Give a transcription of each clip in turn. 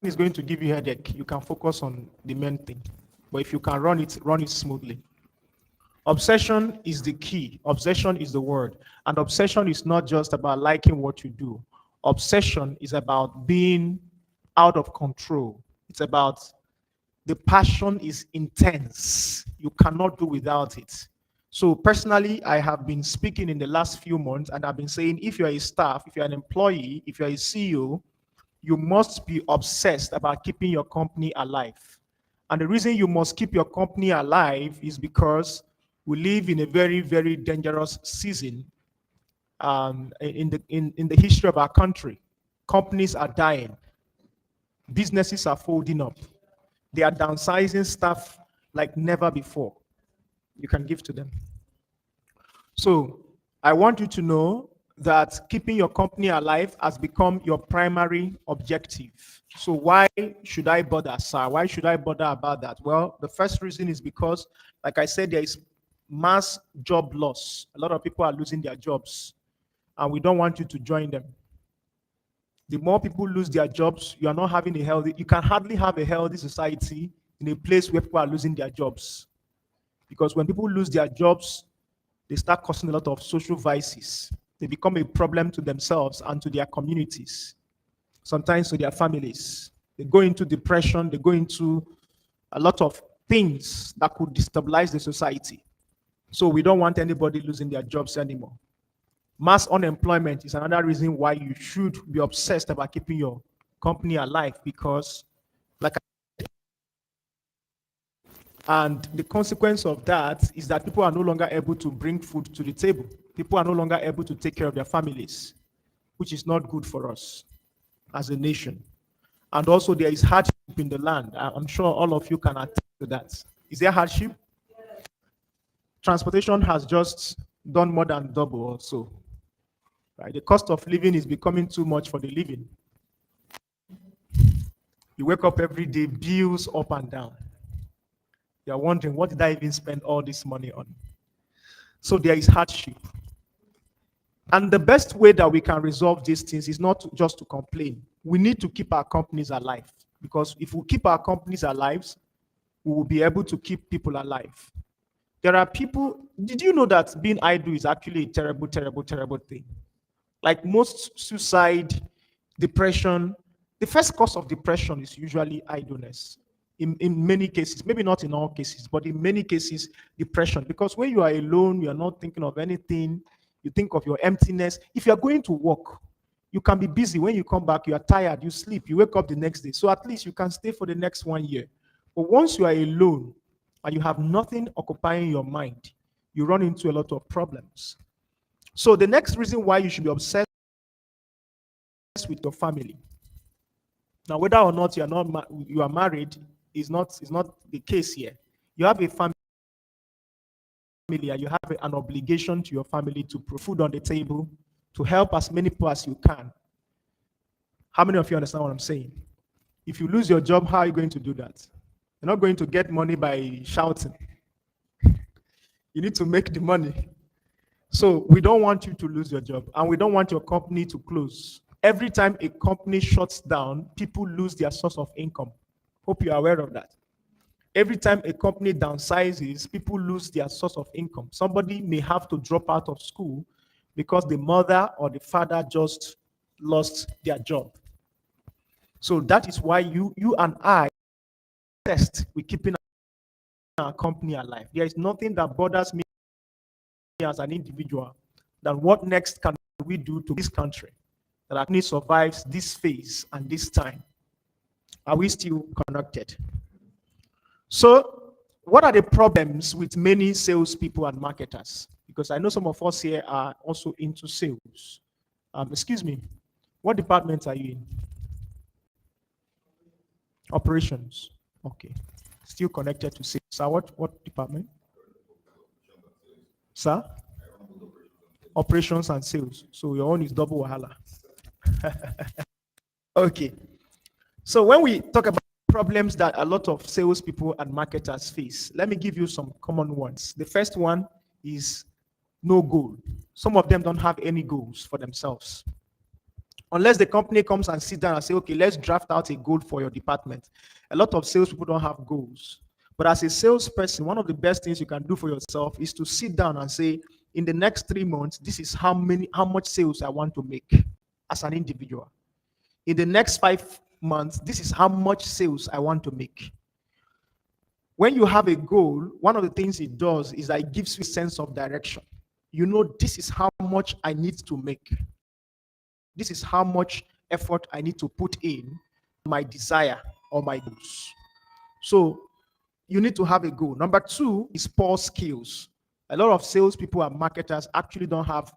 is going to give you headache, you can focus on the main thing. But if you can run it smoothly. Obsession is the key. Obsession is the word. And obsession is not just about liking what you do. Obsession is about being out of control. It's about the passion is intense. You cannot do without it. So personally, I have been speaking in the last few months and I've been saying if you're a staff, if you're an employee, if you're a CEO, you must be obsessed about keeping your company alive. And the reason you must keep your company alive is because we live in a very, very dangerous season in the history of our country. Companies are dying, businesses are folding up, they are downsizing staff like never before. You can give to them. So I want you to know that keeping your company alive has become your primary objective. So why should I bother, sir? Why should I bother about that? Well, the first reason is because, like I said, there is mass job loss. A lot of people are losing their jobs, and we don't want you to join them. The more people lose their jobs, you are not having a healthy, you can hardly have a healthy society in a place where people are losing their jobs. Because when people lose their jobs, they start causing a lot of social vices. They become a problem to themselves and to their communities, sometimes to their families. They go into depression, they go into a lot of things that could destabilize the society. So we don't want anybody losing their jobs anymore. Mass unemployment is another reason why you should be obsessed about keeping your company alive because, like, and the consequence of that is that people are no longer able to bring food to the table. People are no longer able to take care of their families, which is not good for us as a nation. And also there is hardship in the land. I'm sure all of you can attest to that. Is there hardship? Transportation has just done more than double or so. Right? The cost of living is becoming too much for the living. You wake up every day, bills up and down. You're wondering, what did I even spend all this money on? So there is hardship. And the best way that we can resolve these things is not just to complain. We need to keep our companies alive, because if we keep our companies alive, we will be able to keep people alive. There are people, did you know that being idle is actually a terrible, terrible, terrible thing? Like most suicide, depression, the first cause of depression is usually idleness. In many cases, maybe not in all cases, but in many cases, depression. Because when you are alone, you are not thinking of anything, you think of your emptiness. If you are going to work, you can be busy. When you come back, you are tired, you sleep, you wake up the next day. So at least you can stay for the next 1 year. But once you are alone and you have nothing occupying your mind, you run into a lot of problems. So the next reason why you should be obsessed with your family. Now, whether or not you are married is not the case here. You have a family and you have an obligation to your family to put food on the table, to help as many people as you can. How many of you understand what I'm saying? If you lose your job, how are you going to do that? You're not going to get money by shouting. You need to make the money. So we don't want you to lose your job, and we don't want your company to close. Every time a company shuts down, people lose their source of income. Hope you're aware of that. Every time a company downsizes, people lose their source of income. Somebody may have to drop out of school because the mother or the father just lost their job. So that is why you and I test with keeping our company alive. There is nothing that bothers me as an individual than what next can we do to this country that our company survives this phase and this time. Are we still connected? So, what are the problems with many salespeople and marketers? Because I know some of us here are also into sales. Excuse me, what department are you in? Operations. Okay. Still connected to sales. Sir, what department? Sir? Operations and sales. So your own is double wahala. Okay. So when we talk about problems that a lot of salespeople and marketers face, let me give you some common ones. The first one is no goal. Some of them don't have any goals for themselves. Unless the company comes and sit down and say, okay, let's draft out a goal for your department. A lot of salespeople don't have goals. But as a salesperson, one of the best things you can do for yourself is to sit down and say, in the next 3 months, this is how much sales I want to make as an individual. In the next 5 months, this is how much sales I want to make. When you have a goal, one of the things it does is that it gives you a sense of direction. You know, this is how much I need to make. This is how much effort I need to put in my desire or my goals. So you need to have a goal. Number 2 is poor skills. A lot of salespeople and marketers actually don't have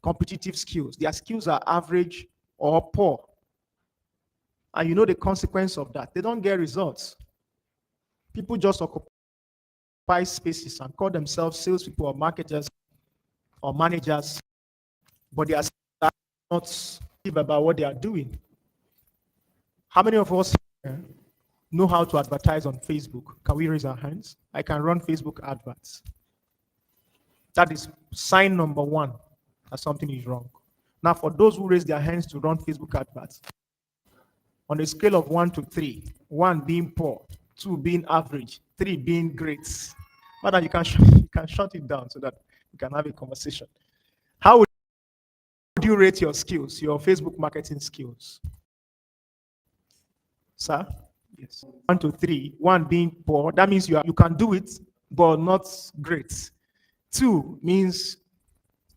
competitive skills. Their skills are average or poor. And you know the consequence of that. They don't get results. People just occupy spaces and call themselves salespeople or marketers or managers, but they are not about what they are doing. How many of us know how to advertise on Facebook? Can we raise our hands? I can run Facebook adverts. That is sign number 1 that something is wrong. Now, for those who raise their hands to run Facebook adverts, on a scale of 1 to 3, 1 being poor, 2 being average, 3 being great, whether you can shut it down so that we can have a conversation. How would you rate your skills, your Facebook marketing skills? Sir? Yes. 1 to 3, 1 being poor, that means you can do it, but not great. 2 means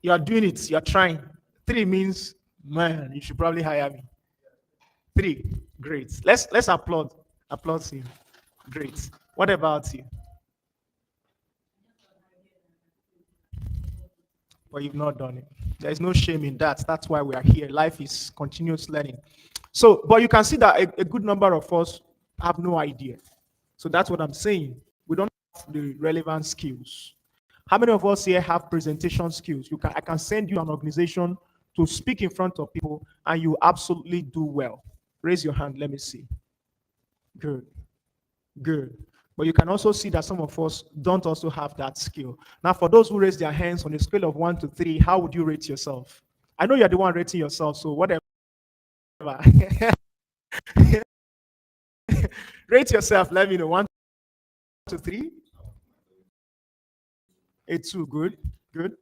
you are doing it, you are trying. 3 means, man, you should probably hire me. 3, great. Let's applaud him. Great. What about you? But you've not done it. There is no shame in that. That's why we are here. Life is continuous learning. So, but you can see that a good number of us have no idea. So that's what I'm saying. We don't have the relevant skills. How many of us here have presentation skills? I can send you an organization to speak in front of people and you absolutely do well. Raise your hand. Let me see. Good. Good. But you can also see that some of us don't also have that skill. Now, for those who raise their hands on a scale of 1 to 3, how would you rate yourself? I know you're the one rating yourself, so whatever. Rate yourself. Let me know. 1 to 3. A 2, good. Good.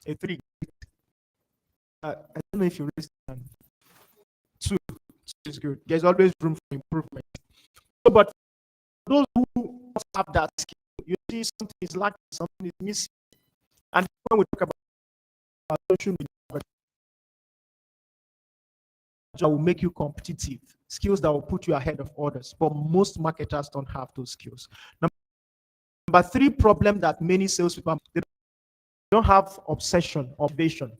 A 3. I don't know if you raised your hand. 2 is good. There's always room for improvement. So, but those who have that skill, you see something is lacking, something is missing. And when we talk about social media, that will make you competitive, skills that will put you ahead of others. But most marketers don't have those skills. Number 3 problem that many salespeople, they don't have obsession or vision.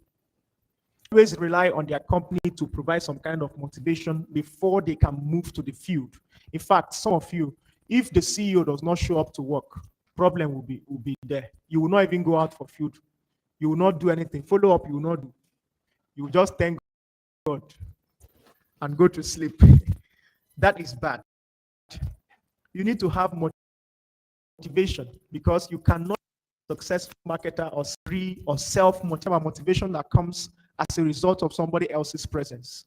Always rely on their company to provide some kind of motivation before they can move to the field. In fact, some of you, if the CEO does not show up to work, problem will be there. You will not even go out for field. You will not do anything. Follow up, you will not do. You will just thank God and go to sleep. That is bad. You need to have motivation because you cannot be a successful marketer or free or self-motivation that comes as a result of somebody else's presence.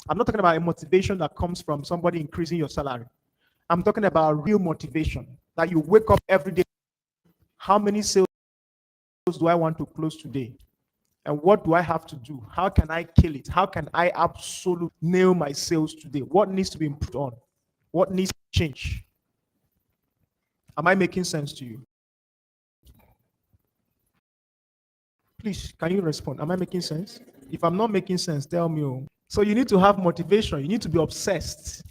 I'm not talking about a motivation that comes from somebody increasing your salary. I'm talking about real motivation that you wake up every day. How many sales do I want to close today? And what do I have to do? How can I kill it? How can I absolutely nail my sales today? What needs to be improved on? What needs to change? Am I making sense to you? Please, can you respond? Am I making sense? If I'm not making sense, tell me. So you need to have motivation. You need to be obsessed.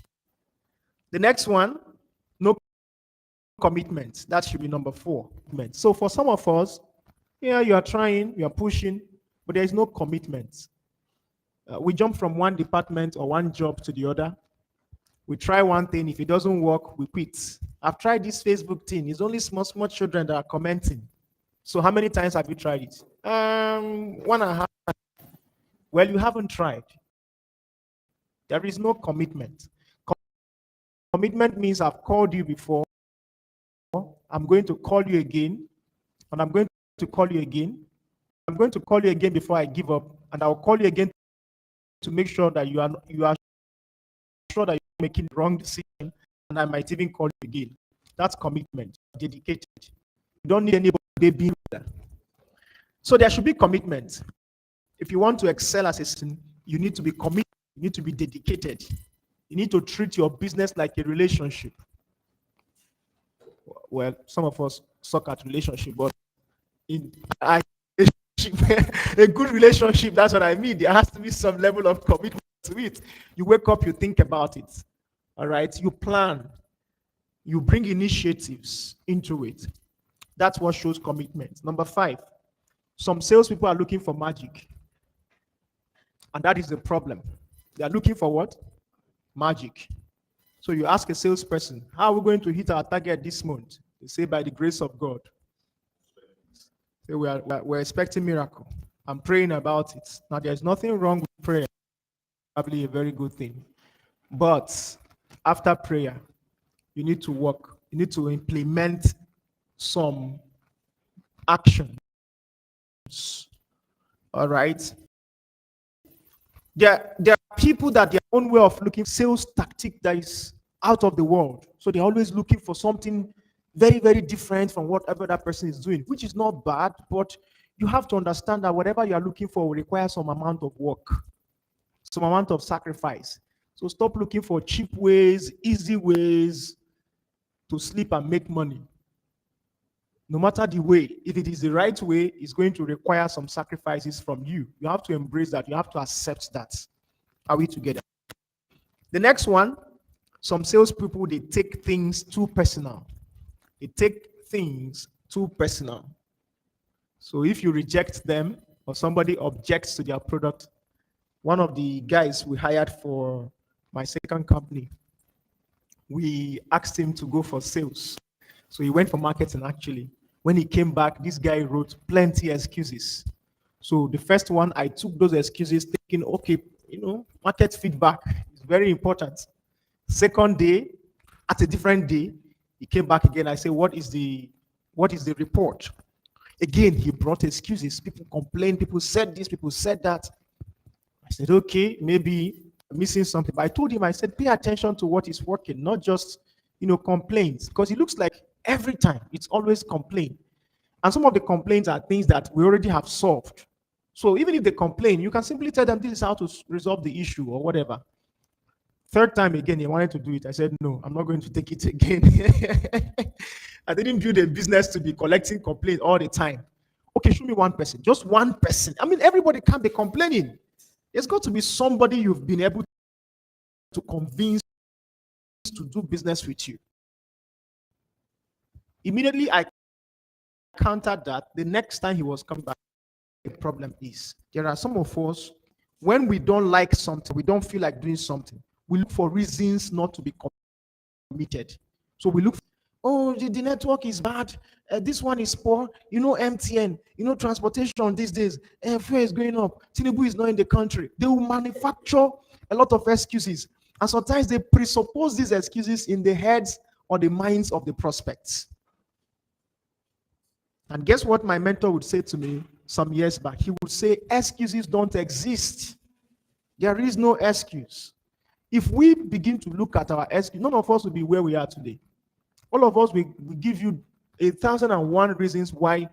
The next one, no commitment. That should be number 4. So for some of us, yeah, you are trying, you are pushing, but there is no commitment. We jump from one department or one job to the other. We try one thing. If it doesn't work, we quit. I've tried this Facebook thing. It's only small children that are commenting. So how many times have you tried it? 1.5. Well, you haven't tried. There is no commitment. Commitment means I've called you before. I'm going to call you again. And I'm going to call you again. I'm going to call you again before I give up. and I'll call you again to make sure that you are sure that you're making the wrong decision, and I might even call you again. That's commitment, dedicated. You don't need anybody being there. So there should be commitment. If you want to excel as a citizen, you need to be committed, you need to be dedicated. You need to treat your business like a relationship. Well, some of us suck at relationship, but in a good relationship, that's what I mean. There has to be some level of commitment to it. You wake up, you think about it. All right, you plan, you bring initiatives into it. That's what shows commitment. Number 5, some salespeople are looking for magic. And that is the problem. They are looking for what? Magic. So you ask a salesperson, how are we going to hit our target this month? They say, by the grace of God. So we're expecting miracle. I'm praying about it. Now, there's nothing wrong with prayer. Probably a very good thing. But after prayer, you need to work. You need to implement some actions. All right? There are people that their own way of looking sales tactic that is out of the world. So they're always looking for something very, very different from whatever that person is doing, which is not bad, but you have to understand that whatever you are looking for will require some amount of work, some amount of sacrifice. So stop looking for cheap ways, easy ways to sleep and make money. No matter the way, if it is the right way, it's going to require some sacrifices from you. You have to embrace that. You have to accept that. Are we together? The next one, some salespeople, they take things too personal. They take things too personal. So if you reject them or somebody objects to their product, one of the guys we hired for my second company, we asked him to go for sales. So he went for marketing actually. When he came back, this guy wrote plenty excuses. So the first one, I took those excuses thinking, okay, market feedback is very important. Second day, at a different day, he came back again. I said, what is the report? Again, he brought excuses. People complained, people said this, people said that. I said, okay, maybe I'm missing something. But I told him, I said, pay attention to what is working, not just complaints. Because it looks like every time it's always complaint. And some of the complaints are things that we already have solved. So even if they complain, you can simply tell them this is how to resolve the issue or whatever. Third time again, he wanted to do it. I said, no, I'm not going to take it again. I didn't build a business to be collecting complaints all the time. Okay, show me one person, just one person. I mean, everybody can't be complaining. There's got to be somebody you've been able to convince to do business with you. Immediately, I countered that. The next time he was coming back, the problem is there are some of us, when we don't like something, we don't feel like doing something, we look for reasons not to be committed. So we look for, the network is bad, this one is poor, MTN, transportation these days, fuel is going up, Tinubu is not in the country. They will manufacture a lot of excuses, and sometimes they presuppose these excuses in the heads or the minds of the prospects. And guess what my mentor would say to me some years back? He would say, excuses don't exist. There is no excuse. If we begin to look at our excuse, none of us will be where we are today. All of us will give you 1,001 reasons why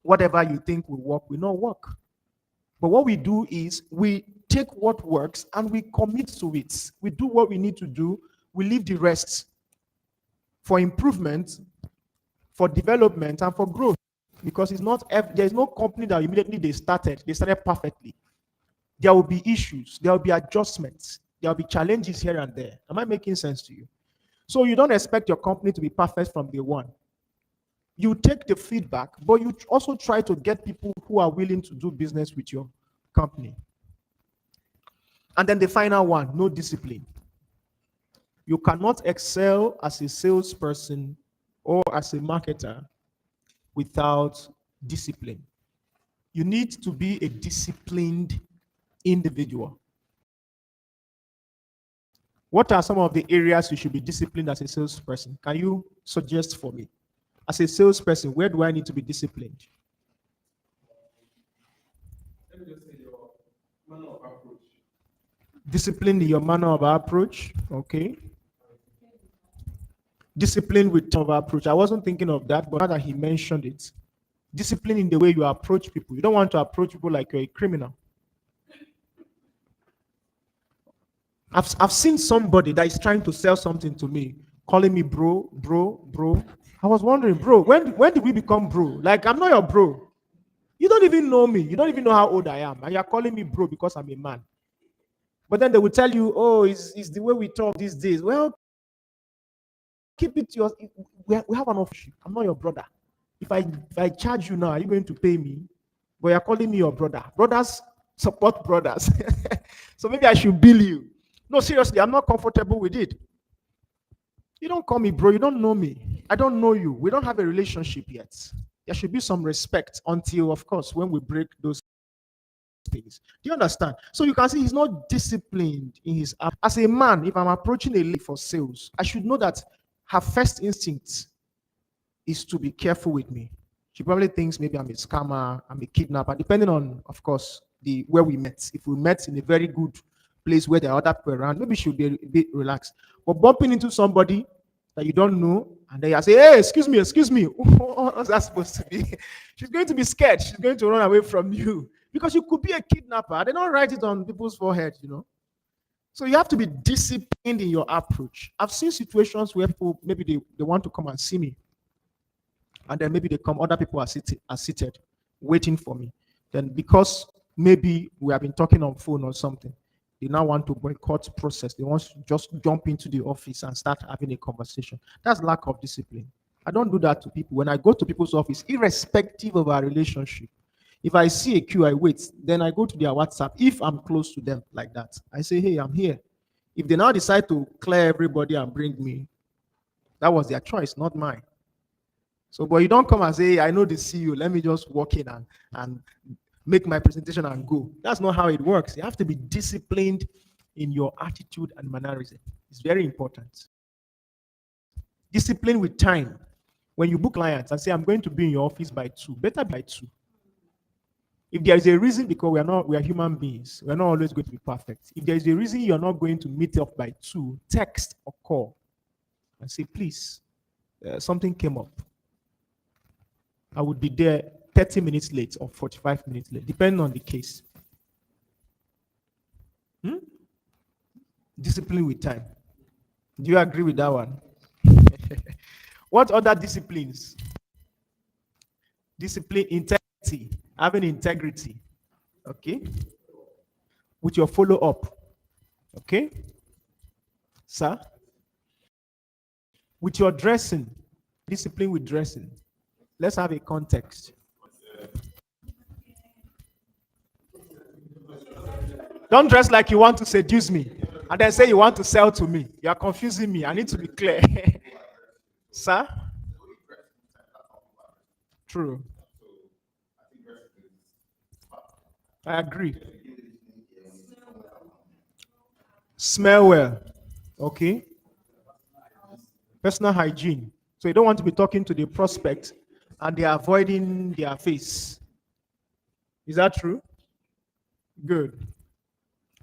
whatever you think will work will not work. But what we do is we take what works and we commit to it. We do what we need to do. We leave the rest for improvement, for development, and for growth. Because there's no company that immediately they started perfectly. There will be issues, there will be adjustments, there will be challenges here and there. Am I making sense to you? So you don't expect your company to be perfect from day one. You take the feedback, but you also try to get people who are willing to do business with your company. And then the final one, no discipline. You cannot excel as a salesperson or as a marketer without discipline. You need to be a disciplined individual. What are some of the areas you should be disciplined as a salesperson? Can you suggest for me? As a salesperson, where do I need to be disciplined? Let me just say Discipline in your manner of approach. Okay. Discipline with of approach. I wasn't thinking of that, but now that he mentioned it, discipline in the way you approach people. You don't want to approach people like you're a criminal. I've seen somebody that is trying to sell something to me, calling me bro, bro, bro. I was wondering, bro, when did we become bro? Like, I'm not your bro. You don't even know me. You don't even know how old I am. And you're calling me bro because I'm a man. But then they will tell you, oh, it's the way we talk these days. Well, keep it to your. We have an office. I'm not your brother. If I charge you now, are you going to pay me? But you're calling me your brother. Brothers support brothers. So maybe I should bill you. No, seriously, I'm not comfortable with it. You don't call me bro. You don't know me. I don't know you. We don't have a relationship yet. There should be some respect until, of course, when we break those things. Do you understand? So you can see he's not disciplined in his app. As a man, if I'm approaching a lady for sales, I should know that her first instinct is to be careful with me. She probably thinks maybe I'm a scammer, I'm a kidnapper, depending on, of course, the where we met. If we met in a very good place where there are other people around, maybe she'll be a bit relaxed. But bumping into somebody that you don't know, and then you say, hey, excuse me. What's that supposed to be? She's going to be scared. She's going to run away from you because you could be a kidnapper. They don't write it on people's forehead, you know. So you have to be disciplined in your approach. I've seen situations where people, maybe they want to come and see me, and then maybe they come, other people are seated waiting for me. Then because maybe we have been talking on phone or something, they now want to boycott process. They want to just jump into the office and start having a conversation. That's lack of discipline. I don't do that to people. When I go to people's office, irrespective of our relationship, if I see a queue, I wait. Then I go to their WhatsApp. If I'm close to them like that, I say, hey, I'm here. If they now decide to clear everybody and bring me, that was their choice, not mine. So, but you don't come and say, hey, I know the CEO, let me just walk in and make my presentation and go. That's not how it works. You have to be disciplined in your attitude and mannerism. It's very important. Discipline with time. When you book clients and say, I'm going to be in your office by 2, better by 2. If there is a reason, because we are human beings, we're not always going to be perfect. If there is a reason you're not going to meet up by 2, text or call and say, please, something came up. I would be there 30 minutes late or 45 minutes late, depending on the case. Discipline with time. Do you agree with that one? What other disciplines? Discipline, integrity, having integrity. Okay. With your follow-up. Okay. Sir? With your dressing. Discipline with dressing. Let's have a context. Don't dress like you want to seduce me and then say you want to sell to me. You are confusing me. I need to be clear. Sir? True. I agree. Smell well. Okay. Personal hygiene. So you don't want to be talking to the prospect and they are avoiding their face. Is that true? Good.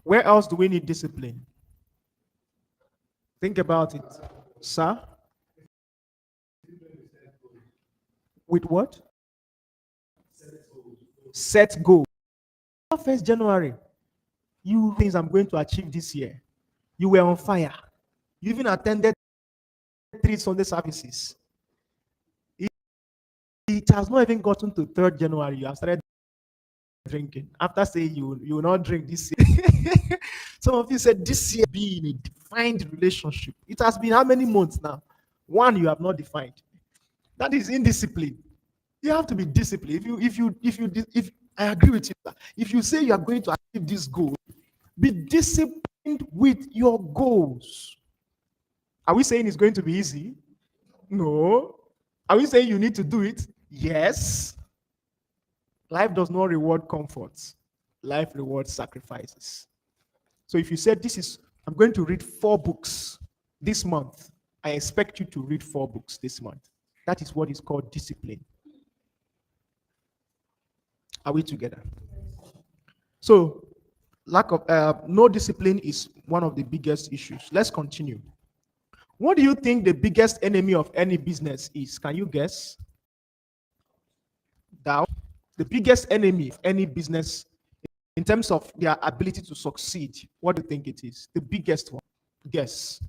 Where else do we need discipline? Think about it. Sir? With what? Set goal. 1st January. You things I'm going to achieve this year. You were on fire. You even attended 3 Sunday services. It has not even gotten to 3rd January. You have started drinking. After saying you will not drink this year. Some of you said this year be in a defined relationship. It has been how many months now? 1 you have not defined. That is indiscipline. You have to be disciplined. If I agree with you, if you say you are going to achieve this goal, be disciplined with your goals. Are we saying it's going to be easy? No. Are we saying you need to do it? Yes. Life does not reward comforts. Life rewards sacrifices. So if you said I'm going to read 4 books this month, I expect you to read 4 books this month. That is what is called discipline. Are we together? So Lack of no discipline is one of the biggest issues. Let's continue. What do you think the biggest enemy of any business is? Can you guess? Doubt. The biggest enemy of any business in terms of their ability to succeed. What do you think it is? The biggest one. Guess.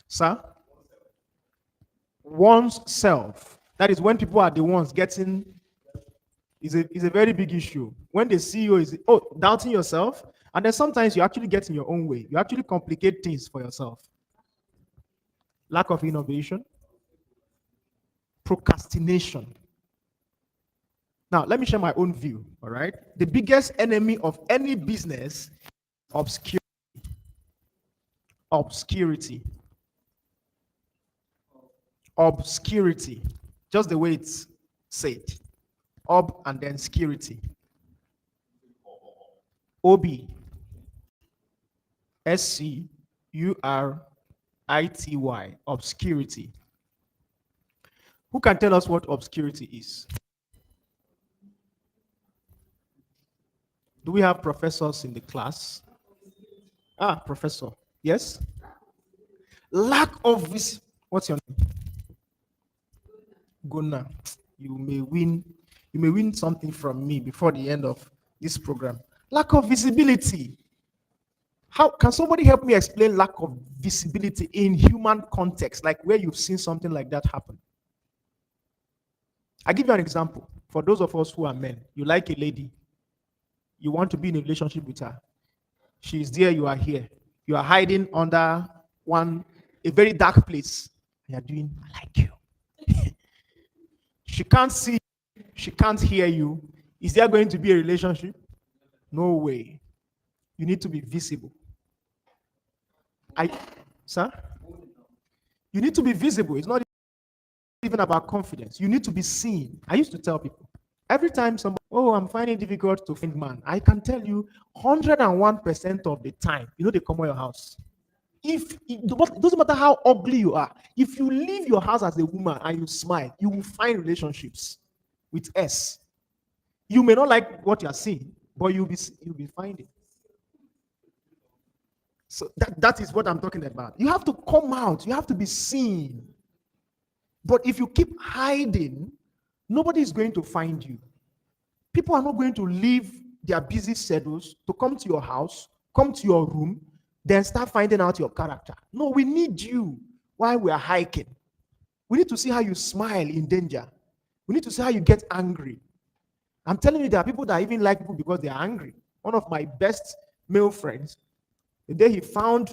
Sir? One's self. That is when people are the ones getting is a very big issue. When the CEO is doubting yourself, and then sometimes you actually get in your own way. You actually complicate things for yourself. Lack of innovation, procrastination. Now, let me share my own view. All right. The biggest enemy of any business, obscurity. Obscurity. Obscurity. Just the way it's said. Ob and then security. OB. SCURITY. Obscurity. Who can tell us what obscurity is? Do we have professors in the class? Professor. Yes? Lack of what's your name? Gona. You may win something from me before the end of this program. Lack of visibility. How can somebody help me explain lack of visibility in human context, like where you've seen something like that happen? I'll give you an example. For those of us who are men, you like a lady, you want to be in a relationship with her. She's there, you are here. You are hiding under a very dark place. You are doing, I like you. She can't see, she can't hear you. Is there going to be a relationship? No way. You need to be visible. Sir? You need to be visible. It's not even about confidence. You need to be seen. I used to tell people, every time somebody, I'm finding it difficult to find man, I can tell you 101% of the time, they come to your house. It doesn't matter how ugly you are. If you leave your house as a woman and you smile, you will find relationships with S. You may not like what you are seeing, but you'll be finding. So that is what I'm talking about. You have to come out. You have to be seen. But if you keep hiding, nobody is going to find you. People are not going to leave their busy schedules to come to your house, come to your room, then start finding out your character. No, we need you while we are hiking. We need to see how you smile in danger. We need to see how you get angry. I'm telling you, there are people that even like people because they are angry. One of my best male friends, the day he found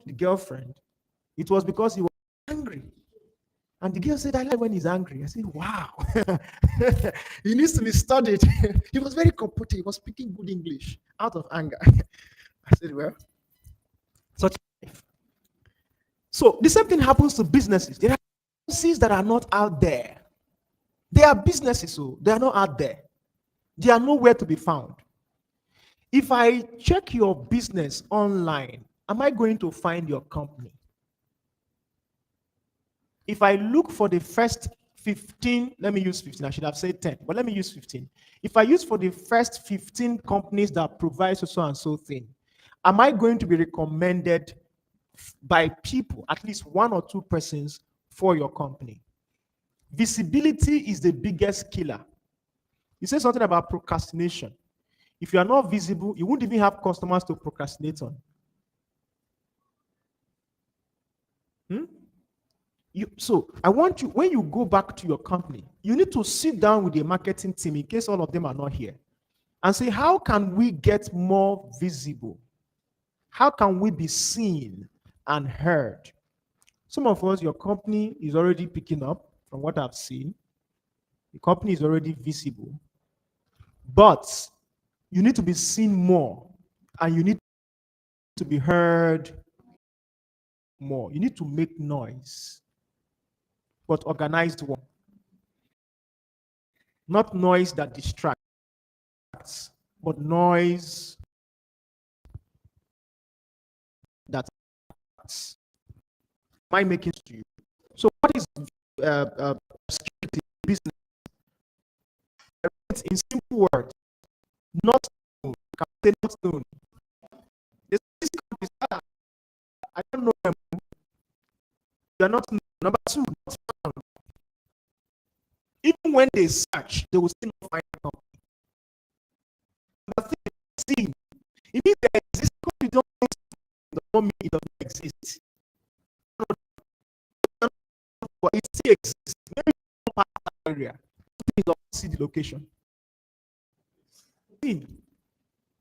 the girlfriend, it was because he was angry. And the girl said, I like when he's angry. I said, wow. He needs to be studied. He was very competent. He was speaking good English out of anger. I said, well, such life. So the same thing happens to businesses. There are businesses that are not out there. They are businesses, so they are not out there. They are nowhere to be found. If I check your business online, am I going to find your company? If I look for the first 15, let me use 15, I should have said 10, but let me use 15. If I use for the first 15 companies that provide so and so thing, am I going to be recommended by people, at least one or two persons for your company? Visibility is the biggest killer. You said something about procrastination. If you are not visible, you won't even have customers to procrastinate on. So I want you, when you go back to your company, you need to sit down with the marketing team, in case all of them are not here, and say, how can we get more visible? How can we be seen and heard? Some of us, your company is already picking up from what I've seen. The company is already visible, but you need to be seen more, and you need to be heard more. You need to make noise, but organized one. Not noise that distracts, but noise that acts. Am I making to you? So what is security business? In simple words, Not known. You can say not known. This company, I don't know them. You are not known. Number two, not found. Even when they search, they will still not find the company. Number three, seen. It means there exists. You don't mean it doesn't exist. But it still exists. Maybe part of that area. You don't see the location. Seen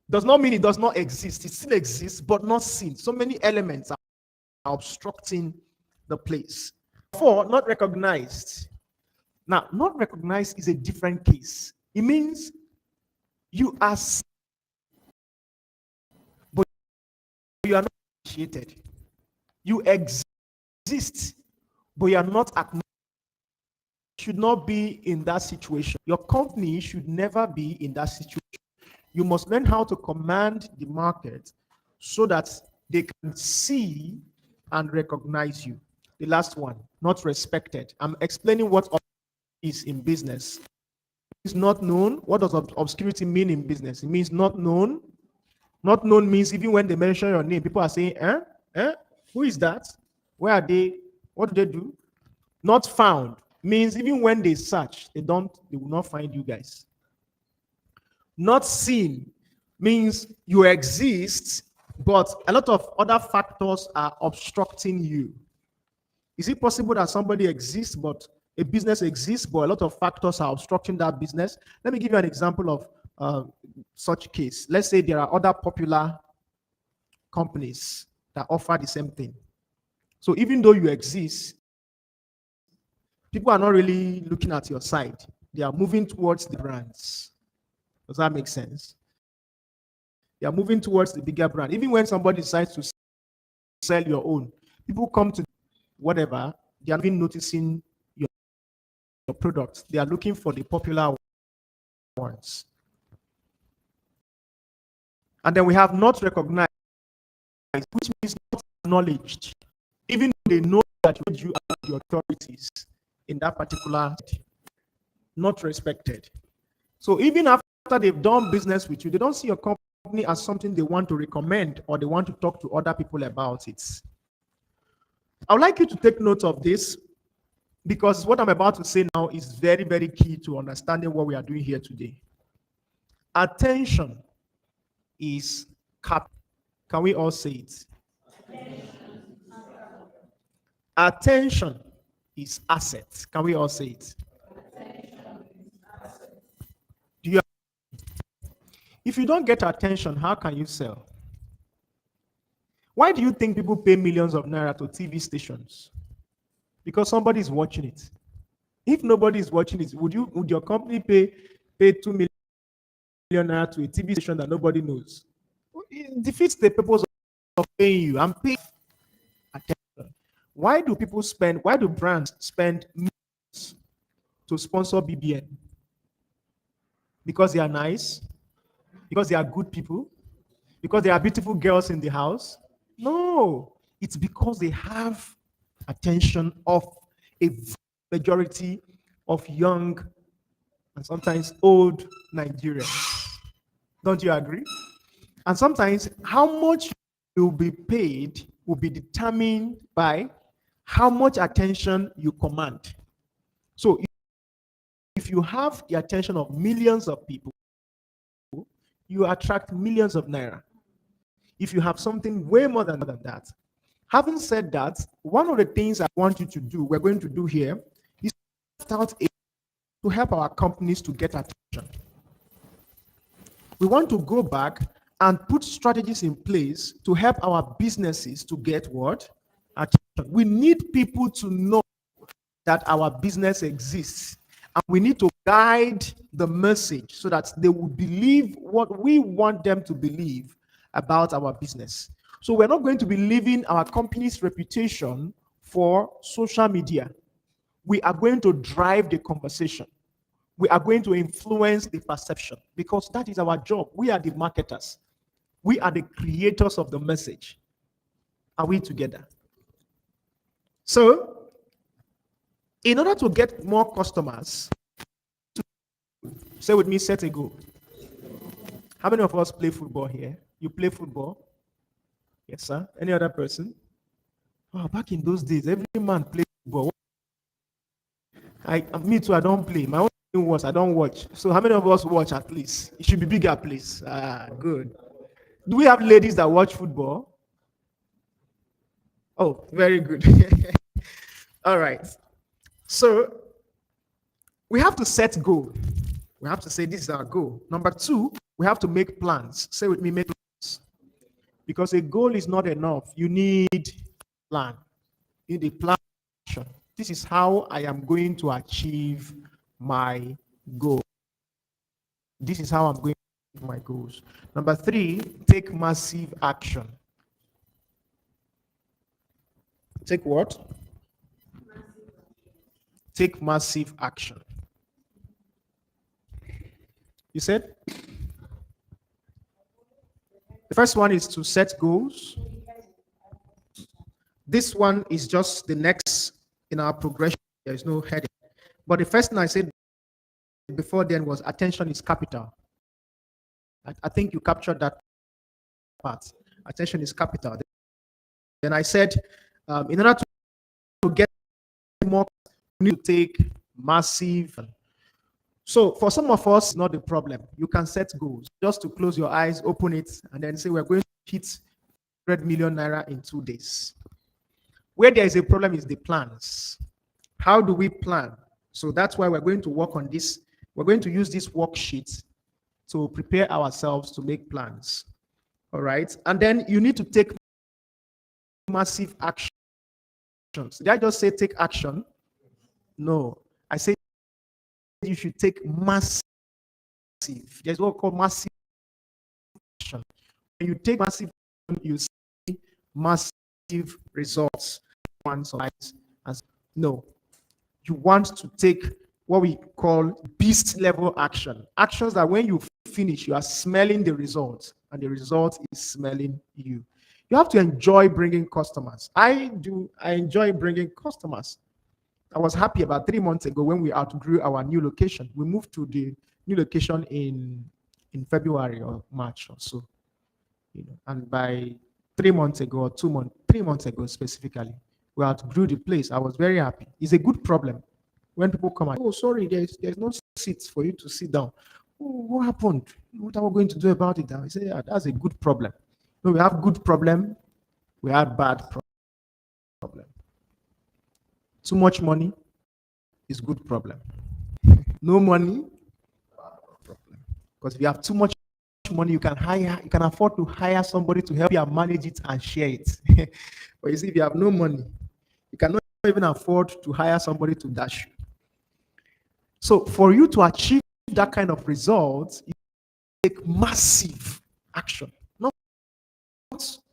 does not mean it does not exist. It still exists, but not seen. So many elements are obstructing the place. Four, not recognized. Now, not recognized is a different case. It means you are seen, but you are not appreciated. You exist, but you are not acknowledged. Should not be in that situation. Your company should never be in that situation. You must learn how to command the market so that they can see and recognize you. The last one, not respected. I'm explaining what is in business. It's not known. What does obscurity mean in business? It means not known. Not known means even when they mention your name, people are saying, who is that? Where are they? What do they do? Not found means even when they search, they will not find you guys. Not seen means you exist, but a lot of other factors are obstructing you. Is it possible that somebody exists, but a business exists, but a lot of factors are obstructing that business? Let me give you an example of such case. Let's say there are other popular companies that offer the same thing. So even though you exist, people are not really looking at your side. They are moving towards the brands. Does that make sense? They are moving towards the bigger brand. Even when somebody decides to sell your own, people come to whatever, they are not even noticing your products. They are looking for the popular ones. And then we have not recognized, which means not acknowledged. Even though they know that you are the authorities in that particular, not respected. So even after they've done business with you, they don't see your company as something they want to recommend or they want to talk to other people about it. I would like you to take note of this because what I'm about to say now is very, very key to understanding what we are doing here today. Attention is capital. Can we all say it? Attention is asset. Can we all say it? Do you? If you don't get attention, how can you sell? Why do you think people pay millions of naira to TV stations? Because somebody is watching it. If nobody is watching it, would your company pay 2 million naira to a TV station that nobody knows? It defeats the purpose of paying you. I'm paying attention. Why do brands spend millions to sponsor BBN? Because they are nice? Because they are good people? Because there are beautiful girls in the house? No, it's because they have attention of a majority of young and sometimes old Nigerians. Don't you agree? And sometimes how much you'll be paid will be determined by how much attention you command. So if you have the attention of millions of people, you attract millions of naira. If you have something way more than that. Having said that, one of the things I want you to do, we're going to do here, is to help our companies to get attention. We want to go back and put strategies in place to help our businesses to get what? Attention. We need people to know that our business exists. And we need to guide the message so that they will believe what we want them to believe about our business. So we're not going to be leaving our company's reputation for social media. We are going to drive the conversation. We are going to influence the perception because that is our job. We are the marketers. We are the creators of the message. Are we together? So, in order to get more customers, say with me, set a goal. How many of us play football here? You play football? Yes, sir. Any other person? Oh, back in those days, every man played football. Me too, I don't play. My own thing was I don't watch. So how many of us watch at least? It should be bigger, please. Good. Do we have ladies that watch football? Oh, very good. All right. So we have to set goal. We have to say this is our goal. Number two, we have to make plans. Say with me, make plans. Because a goal is not enough. You need plan. You need a plan. This is how I am going to achieve my goal. This is how I'm going to achieve my goals. Number three, take massive action. Take what? Take massive action. You said? The first one is to set goals. This one is just the next in our progression. There is no heading. But the first thing I said before then was attention is capital. I think you captured that part. Attention is capital. Then I said, in order to get more, you need to take massive. So for some of us, not the problem. You can set goals. Just to close your eyes, open it, and then say we're going to hit 100 million naira in 2 days. Where there is a problem is the plans. How do we plan? So that's why we're going to work on this. We're going to use this worksheet to prepare ourselves to make plans. All right. And then you need to take massive actions. Did I just say take action? No. I said you should take massive. There's what we call massive action. When you take massive action, you see massive results. No, you want to take what we call beast level action. Actions that when you finish, you are smelling the result, and the result is smelling you. You have to enjoy bringing customers. I enjoy bringing customers. I was happy about 3 months ago when we outgrew our new location. We moved to the new location in February or March or so. And by 3 months ago or 3 months ago specifically, we outgrew the place. I was very happy. It's a good problem. When people come and, oh, sorry, there's no seats for you to sit down. Oh, what happened? What are we going to do about it? I say, yeah, that's a good problem. No, we have good problem. We have bad problem. Too much money is good problem. No money, problem. Because if you have too much money, you can afford to hire somebody to help you manage it and share it. But you see, if you have no money, you cannot even afford to hire somebody to dash you. So for you to achieve that kind of results, you take massive action, not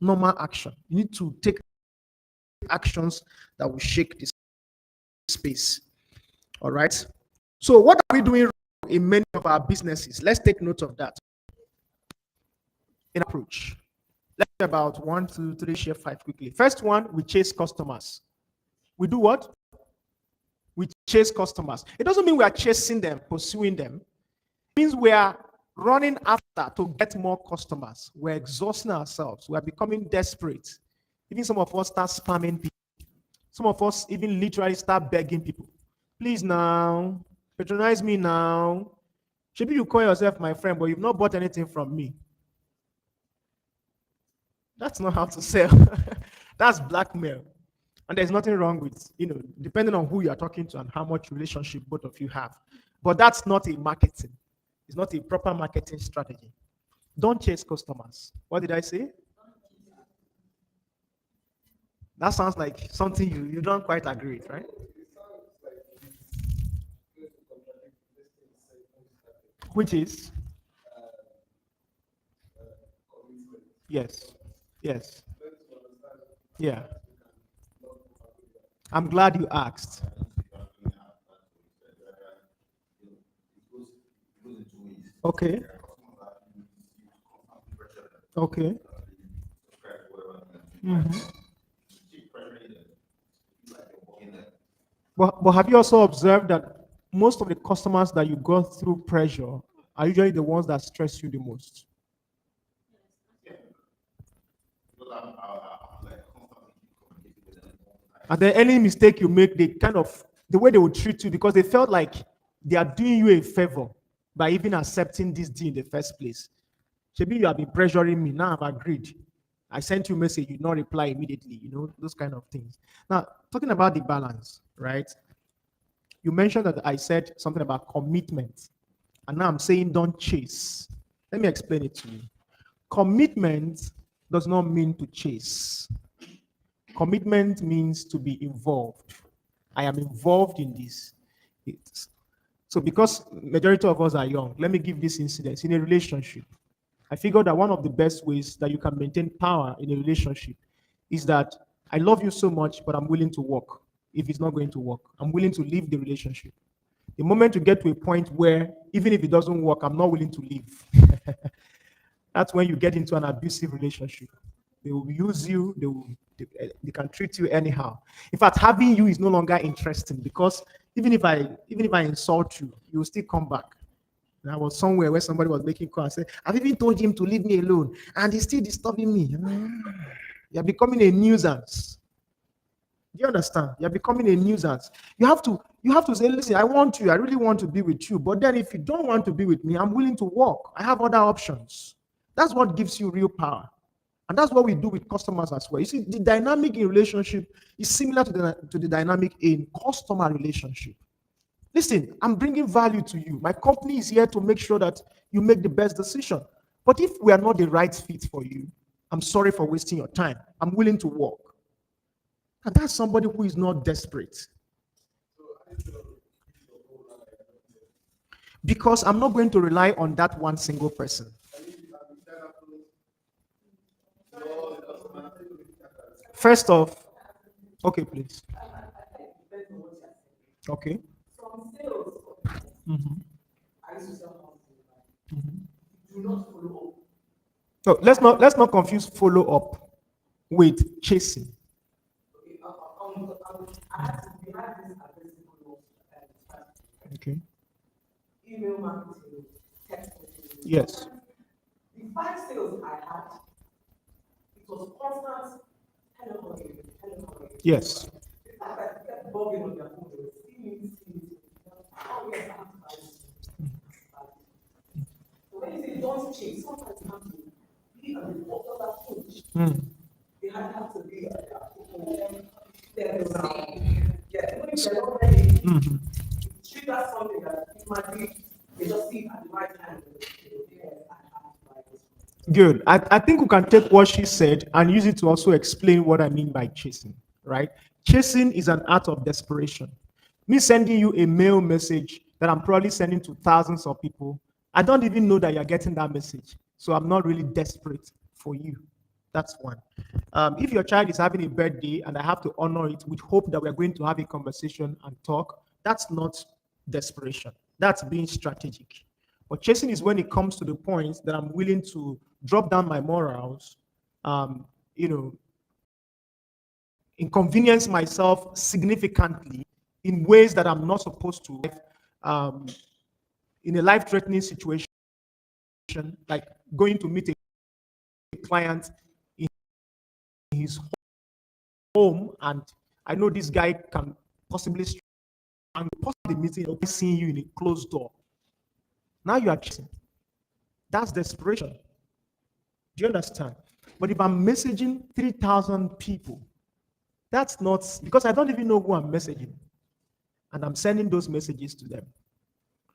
normal action. You need to take actions that will shake this space. All right. So what are we doing in many of our businesses? Let's take note of that. In approach. Let's do about 1, 2, 3, share 5 quickly. First one, we chase customers. We do what? We chase customers. It doesn't mean we are chasing them, pursuing them. It means we are running after to get more customers. We're exhausting ourselves. We are becoming desperate. Even some of us start spamming people. Some of us even literally start begging people. Please now, patronize me now. Maybe you call yourself my friend, but you've not bought anything from me. That's not how to sell. That's blackmail. And there's nothing wrong with, depending on who you are talking to and how much relationship both of you have. But that's not a marketing. It's not a proper marketing strategy. Don't chase customers. What did I say? That sounds like something you don't quite agree with, right? Which is? Yes. Yes. Yeah. I'm glad you asked. Okay. Okay. Mhm. But have you also observed that most of the customers that you go through pressure are usually the ones that stress you the most? And then any mistake you make, they kind of, the way they will treat you, because they felt like they are doing you a favor by even accepting this deal in the first place. Maybe you have been pressuring me. Now I've agreed. I sent you a message, you not reply immediately, those kind of things. Now, talking about the balance, right? You mentioned that I said something about commitment. And now I'm saying don't chase. Let me explain it to you. Commitment does not mean to chase. Commitment means to be involved. I am involved in this. So because majority of us are young, let me give this incident. In a relationship, I figured that one of the best ways that you can maintain power in a relationship is that I love you so much, but I'm willing to work. If it's not going to work, I'm willing to leave the relationship. The moment you get to a point where even if it doesn't work, I'm not willing to leave. That's when you get into an abusive relationship. They will use you, they can treat you anyhow. In fact, having you is no longer interesting, because even if I insult you, you will still come back. And I was somewhere where somebody was making call and said, I've even told him to leave me alone, and he's still disturbing me. You're becoming a nuisance. Do you understand? You're becoming a nuisance. You have to say, listen, I want you, I really want to be with you. But then if you don't want to be with me, I'm willing to walk. I have other options. That's what gives you real power. And that's what we do with customers as well. You see, the dynamic in relationship is similar to the dynamic in customer relationship. Listen, I'm bringing value to you. My company is here to make sure that you make the best decision. But if we are not the right fit for you, I'm sorry for wasting your time. I'm willing to work. And that's somebody who is not desperate. Because I'm not going to rely on that one single person. First off, okay, please. Okay. Mm-hmm. So let's not confuse follow up with chasing. Okay. Email marketing, text messaging. Yes. The 5 sales I had, it was constant hello. Yes. The fact that I kept bugging on their phone, they were see me. Oh, yes, I have to buy this. So when you say don't chase, sometimes you have to be a report of that phone. They have to be trigger something that it might be, they just see at the right time. Good. I think we can take what she said and use it to also explain what I mean by chasing, right? Chasing is an act of desperation. Me sending you a mail message that I'm probably sending to thousands of people, I don't even know that you're getting that message. So I'm not really desperate for you. That's one. If your child is having a birthday and I have to honor it with hope that we're going to have a conversation and talk, that's not desperation. That's being strategic. But chasing is when it comes to the point that I'm willing to drop down my morals, inconvenience myself significantly in ways that I'm not supposed to, in a life-threatening situation, like going to meet a client in his home, and I know this guy can possibly the meeting, seeing you in a closed door. Now you are chasing. That's desperation. Do you understand? But if I'm messaging 3,000 people, that's not, because I don't even know who I'm messaging. And I'm sending those messages to them.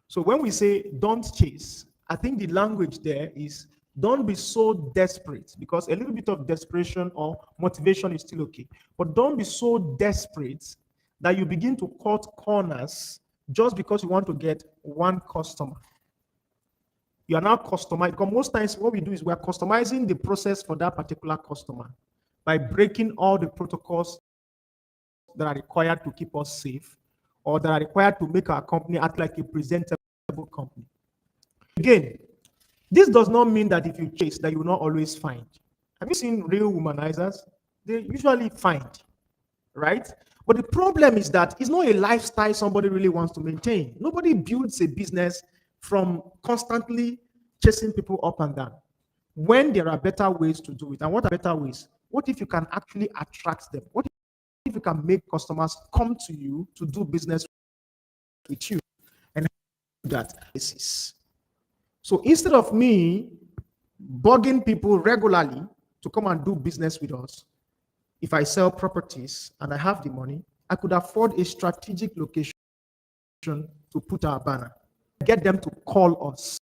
So when we say don't chase, I think the language there is don't be so desperate, because a little bit of desperation or motivation is still okay. But don't be so desperate that you begin to cut corners just because you want to get one customer. You are now customizing, because most times what we do is we are customizing the process for that particular customer by breaking all the protocols that are required to keep us safe, or that are required to make our company act like a presentable company. Again, this does not mean that if you chase that you will not always find. Have you seen real womanizers? They usually find, right? But the problem is that it's not a lifestyle somebody really wants to maintain. Nobody builds a business from constantly chasing people up and down, when there are better ways to do it. And what are better ways? What if you can actually attract them? What if you can make customers come to you to do business with you and that basis. So instead of me bugging people regularly to come and do business with us, if I sell properties and I have the money, I could afford a strategic location to put our banner, get them to call us.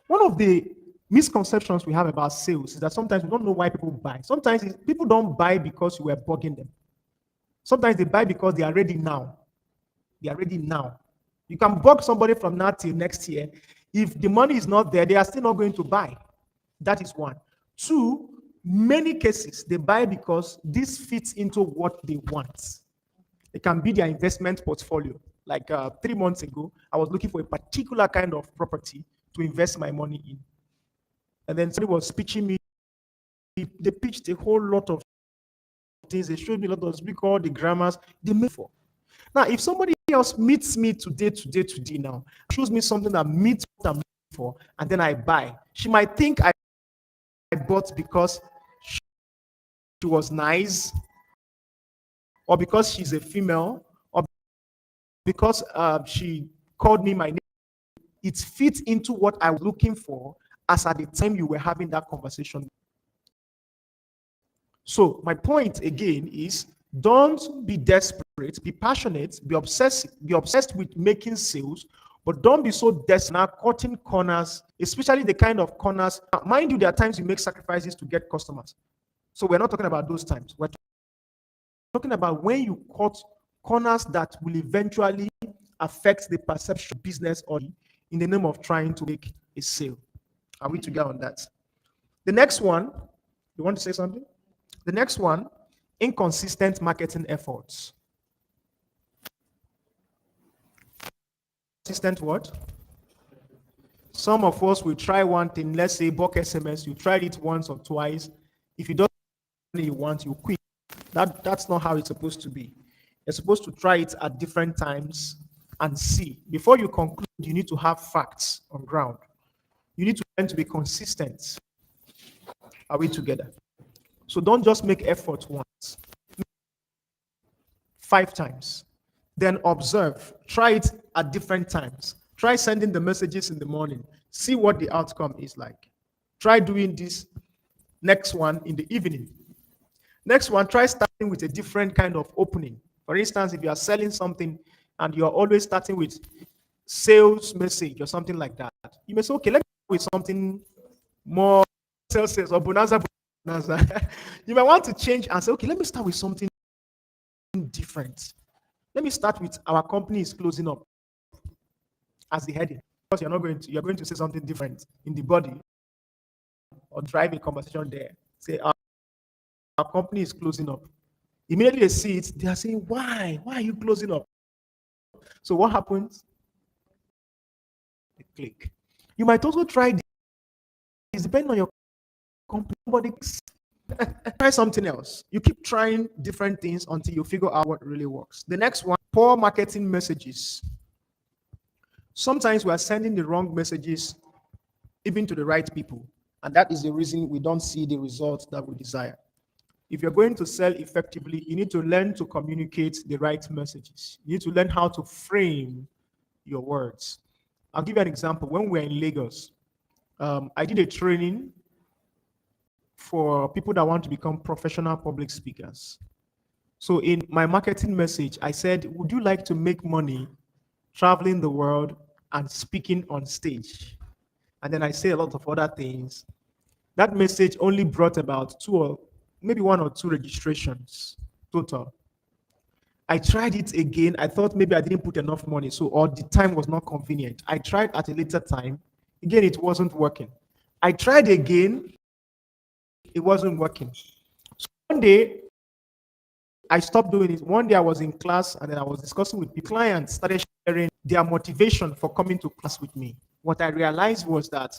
One of the misconceptions we have about sales is that sometimes we don't know why people buy. Sometimes people don't buy because you were bugging them. Sometimes they buy because they are ready now. They are ready now. You can bug somebody from now till next year. If the money is not there, they are still not going to buy. That is one. Two, many cases, they buy because this fits into what they want. It can be their investment portfolio. Like 3 months ago, I was looking for a particular kind of property to invest my money in. And then somebody was pitching me. They pitched a whole lot of things. They showed me a lot of speak all the grammars they made for. Now, if somebody else meets me today now, shows me something that meets what I'm looking for, and then I buy, she might think I bought because she was nice, or because she's a female, or because she called me my name. It fits into what I was looking for as at the time you were having that conversation. So my point again is, don't be desperate, be passionate, be obsessed with making sales, but don't be so desperate cutting corners, especially the kind of corners. Mind you, there are times you make sacrifices to get customers. So we're not talking about those times. We're talking about when you cut corners that will eventually affect the perception of business or in the name of trying to make a sale. Are we together on that? The next one, you want to say something? The next one, inconsistent marketing efforts. Consistent what? Some of us will try one thing, let's say bulk SMS, you tried it once or twice. If you don't you want, you quit. That's not how it's supposed to be. You're supposed to try it at different times and see. Before you conclude, you need to have facts on ground. You need to learn to be consistent. Are we together? So don't just make effort once. 5 times. Then observe. Try it at different times. Try sending the messages in the morning. See what the outcome is like. Try doing this next one in the evening. Next one, try starting with a different kind of opening. For instance, if you are selling something and you're always starting with sales message or something like that, you may say, okay, let's start with something more sales or bonanza. You might want to change and say, okay, let me start with something different. Let me start with our company is closing up as the heading. Because you're going to say something different in the body or drive a conversation there. Say, our company is closing up. Immediately they see it, they are saying, why? Why are you closing up? So what happens? They click. You might also try this, depending on your company. Try something else. You keep trying different things until you figure out what really works. The next one, poor marketing messages. Sometimes we are sending the wrong messages even to the right people. And that is the reason we don't see the results that we desire. If you're going to sell effectively, you need to learn to communicate the right messages. You need to learn how to frame your words. I'll give you an example. When we were in Lagos, I did a training for people that want to become professional public speakers. So in my marketing message, I said, would you like to make money traveling the world and speaking on stage? And then I say a lot of other things. That message only brought about 2 or maybe 1 or 2 registrations total. I tried it again. I thought maybe I didn't put enough money, or the time was not convenient. I tried at a later time. Again, it wasn't working. I tried again. It wasn't working. So one day, I stopped doing it. One day I was in class and then I was discussing with people. Clients started sharing their motivation for coming to class with me. What I realized was that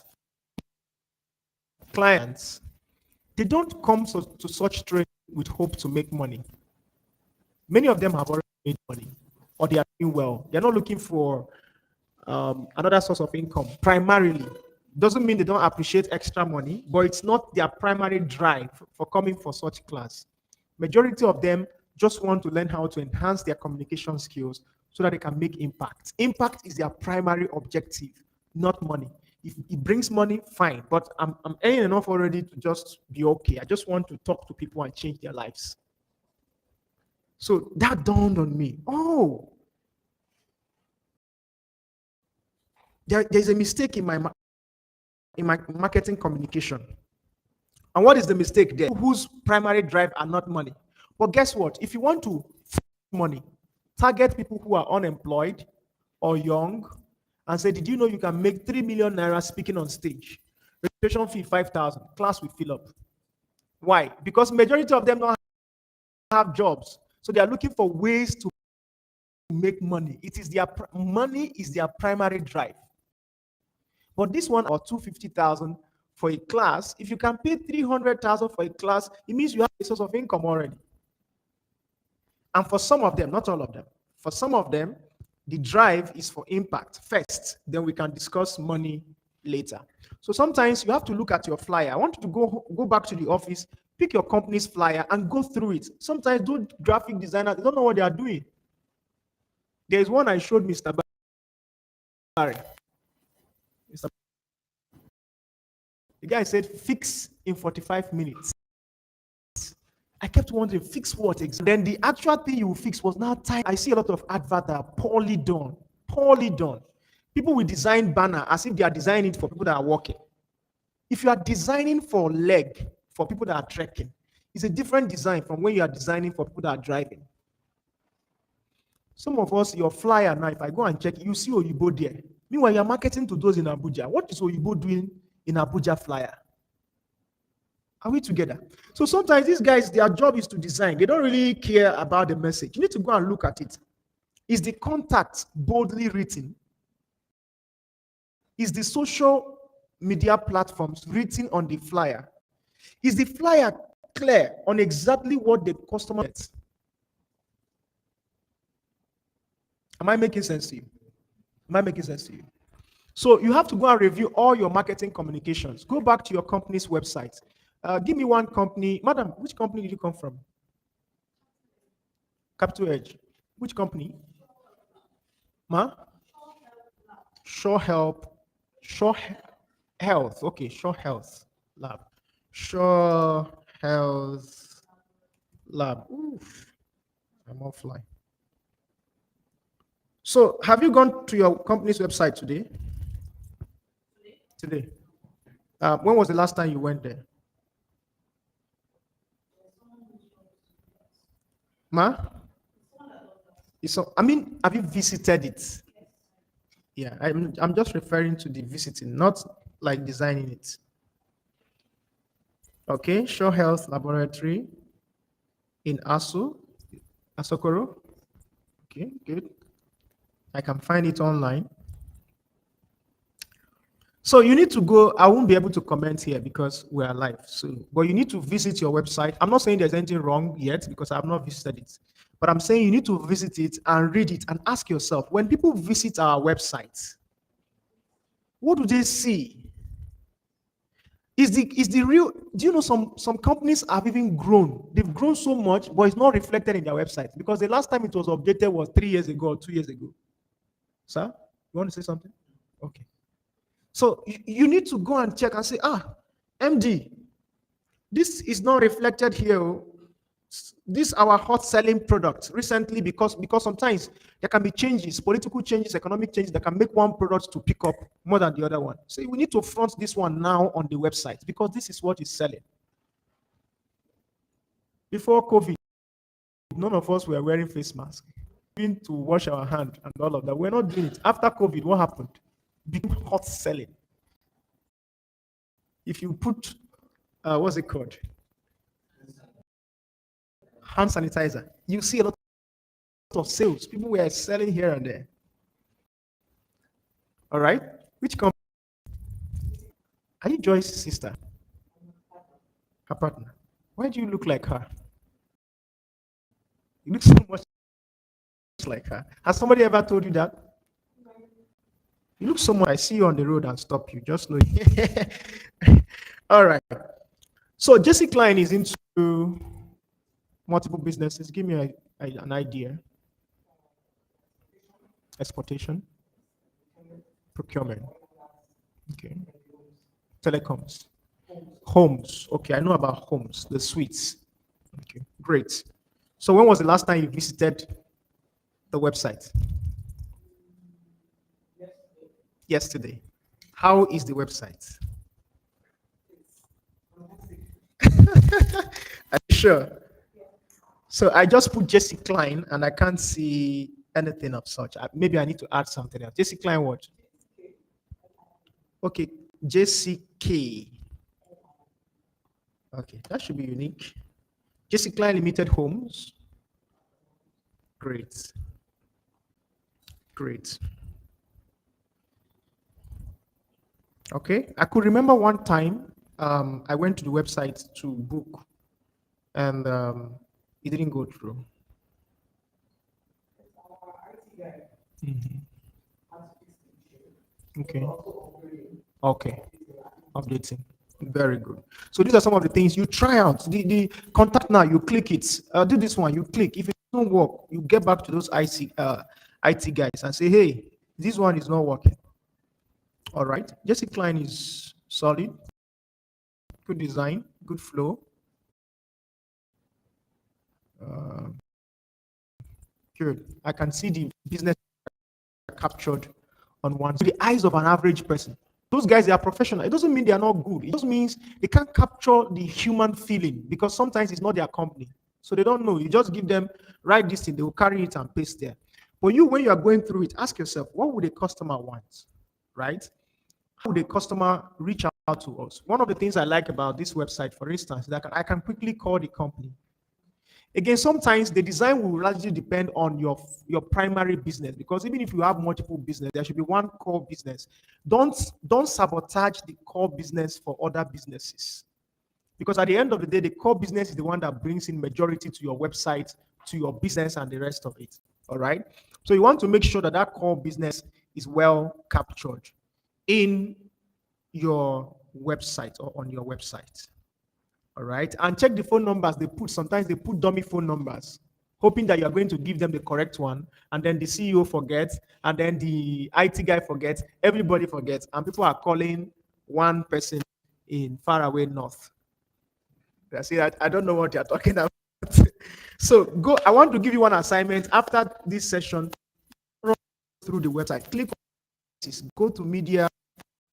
clients, they don't come to such training with hope to make money. Many of them have already made money or they are doing well. They're not looking for another source of income primarily. Doesn't mean they don't appreciate extra money, but it's not their primary drive for coming for such class. Majority of them just want to learn how to enhance their communication skills so that they can make impact. Impact is their primary objective, not money. If it brings money, fine. But I'm earning enough already to just be okay. I just want to talk to people and change their lives. So that dawned on me. Oh, there's a mistake in my marketing communication. And what is the mistake there? Whose primary drive are not money. But guess what? If you want to money, target people who are unemployed or young and say, did you know you can make 3 million naira speaking on stage? Registration fee 5,000. Class will fill up. Why? Because majority of them don't have jobs. So they are looking for ways to make money. It is their money is their primary drive. But this one or 250,000 for a class, if you can pay 300,000 for a class, it means you have a source of income already. And for some of them, not all of them, for some of them, the drive is for impact first, then we can discuss money later. So sometimes you have to look at your flyer. I want you to go back to the office, pick your company's flyer and go through it. Sometimes those graphic designers, they don't know what they are doing. There's one I showed Mr. Barry. The guy said, fix in 45 minutes. I kept wondering, fix what exactly? Then the actual thing you fix was now time. I see a lot of adverts that are poorly done. Poorly done. People will design banner as if they are designing it for people that are walking. If you are designing for leg, for people that are trekking, it's a different design from when you are designing for people that are driving. Some of us, your flyer now, if I go and check, you see Oyibo there. Meanwhile, you're marketing to those in Abuja. What is Oyibo doing in Abuja flyer? Are we together? So sometimes these guys, their job is to design. They don't really care about the message. You need to go and look at it. Is the contact boldly written? Is the social media platforms written on the flyer? Is the flyer clear on exactly what the customer gets? Am I making sense to you? Am I making sense to you? So you have to go and review all your marketing communications. Go back to your company's website. Give me one company. Madam, which company did you come from? Capital Edge. Which company? Ma? Sure Help. Sure Health. Okay, Sure Health Lab. Sure Health Lab. Oof. I'm offline. So have you gone to your company's website today? Today. When was the last time you went there? Ma? I mean, have you visited it? Yeah, I'm just referring to the visiting, not like designing it. Okay, Sure Health Laboratory in Asokoro. Okay, good. I can find it online. So you need to go. I won't be able to comment here because we are live. So, but you need to visit your website. I'm not saying there's anything wrong yet because I have not visited it, but I'm saying you need to visit it and read it and ask yourself, when people visit our website, what do they see? Is the real? Do you know some companies have even grown? They've grown so much, but it's not reflected in their website because the last time it was updated was 3 years ago or 2 years ago. Sir, you want to say something? Okay. So you need to go and check and say, MD, this is not reflected here. This is our hot selling product recently because sometimes there can be changes, political changes, economic changes that can make one product to pick up more than the other one. So we need to front this one now on the website because this is what is selling. Before COVID, none of us were wearing face masks. To wash our hand and all of that. We're not doing it. After COVID, what happened? Became hot selling. If you put, what's it called? Hand sanitizer, you see a lot of sales. People were selling here and there. All right. Which company? Are you Joyce's sister? Her partner. Why do you look like her? You look so much like her. Has somebody ever told you that? You look so much. I see you on the road and stop you. Just know. All right. So Jesse Klein is into Multiple businesses. Give me an idea. Exportation, procurement. Okay. Telecoms. Homes. Okay, I know about homes, the suites. Okay, great. So when was the last time you visited the website? Yesterday. How is the website? Are you sure? So I just put Jesse Klein and I can't see anything of such. Maybe I need to add something else. Jesse Klein what? Okay, JCK. Okay, that should be unique. Jesse Klein Limited Homes. Great. Great. Okay, I could remember one time I went to the website to book and it didn't go through. Mhm. Okay. Okay. Updating. Very good. So these are some of the things you try out. The contact now, you click it. Do this one, you click. If it don't work, you get back to those IT guys and say, hey, this one is not working. All right. Jesse Klein is solid, good design, good flow. Uh, Good. I can see the business captured on one. So the eyes of an average person. Those guys, they are professional. It doesn't mean they are not good. It just means they can't capture the human feeling because sometimes it's not their company. So they don't know. You just give them, write this thing, they will carry it and paste there. But you, when you are going through it, ask yourself, what would a customer want? Right? How would a customer reach out to us? One of the things I like about this website, for instance, is that I can quickly call the company. Again, sometimes the design will largely depend on your primary business because even if you have multiple business, there should be one core business. Don't sabotage the core business for other businesses because at the end of the day, the core business is the one that brings in majority to your website, to your business, and the rest of it. All right. So you want to make sure that that core business is well captured in your website or on your website. All right. And check the phone numbers they put. Sometimes they put dummy phone numbers, hoping that you're going to give them the correct one. And then the CEO forgets, and then the IT guy forgets, everybody forgets. And people are calling one person in faraway north. I see that I don't know what you're talking about. So go, I want to give you one assignment after this session. Run through the website, click on this, go to media,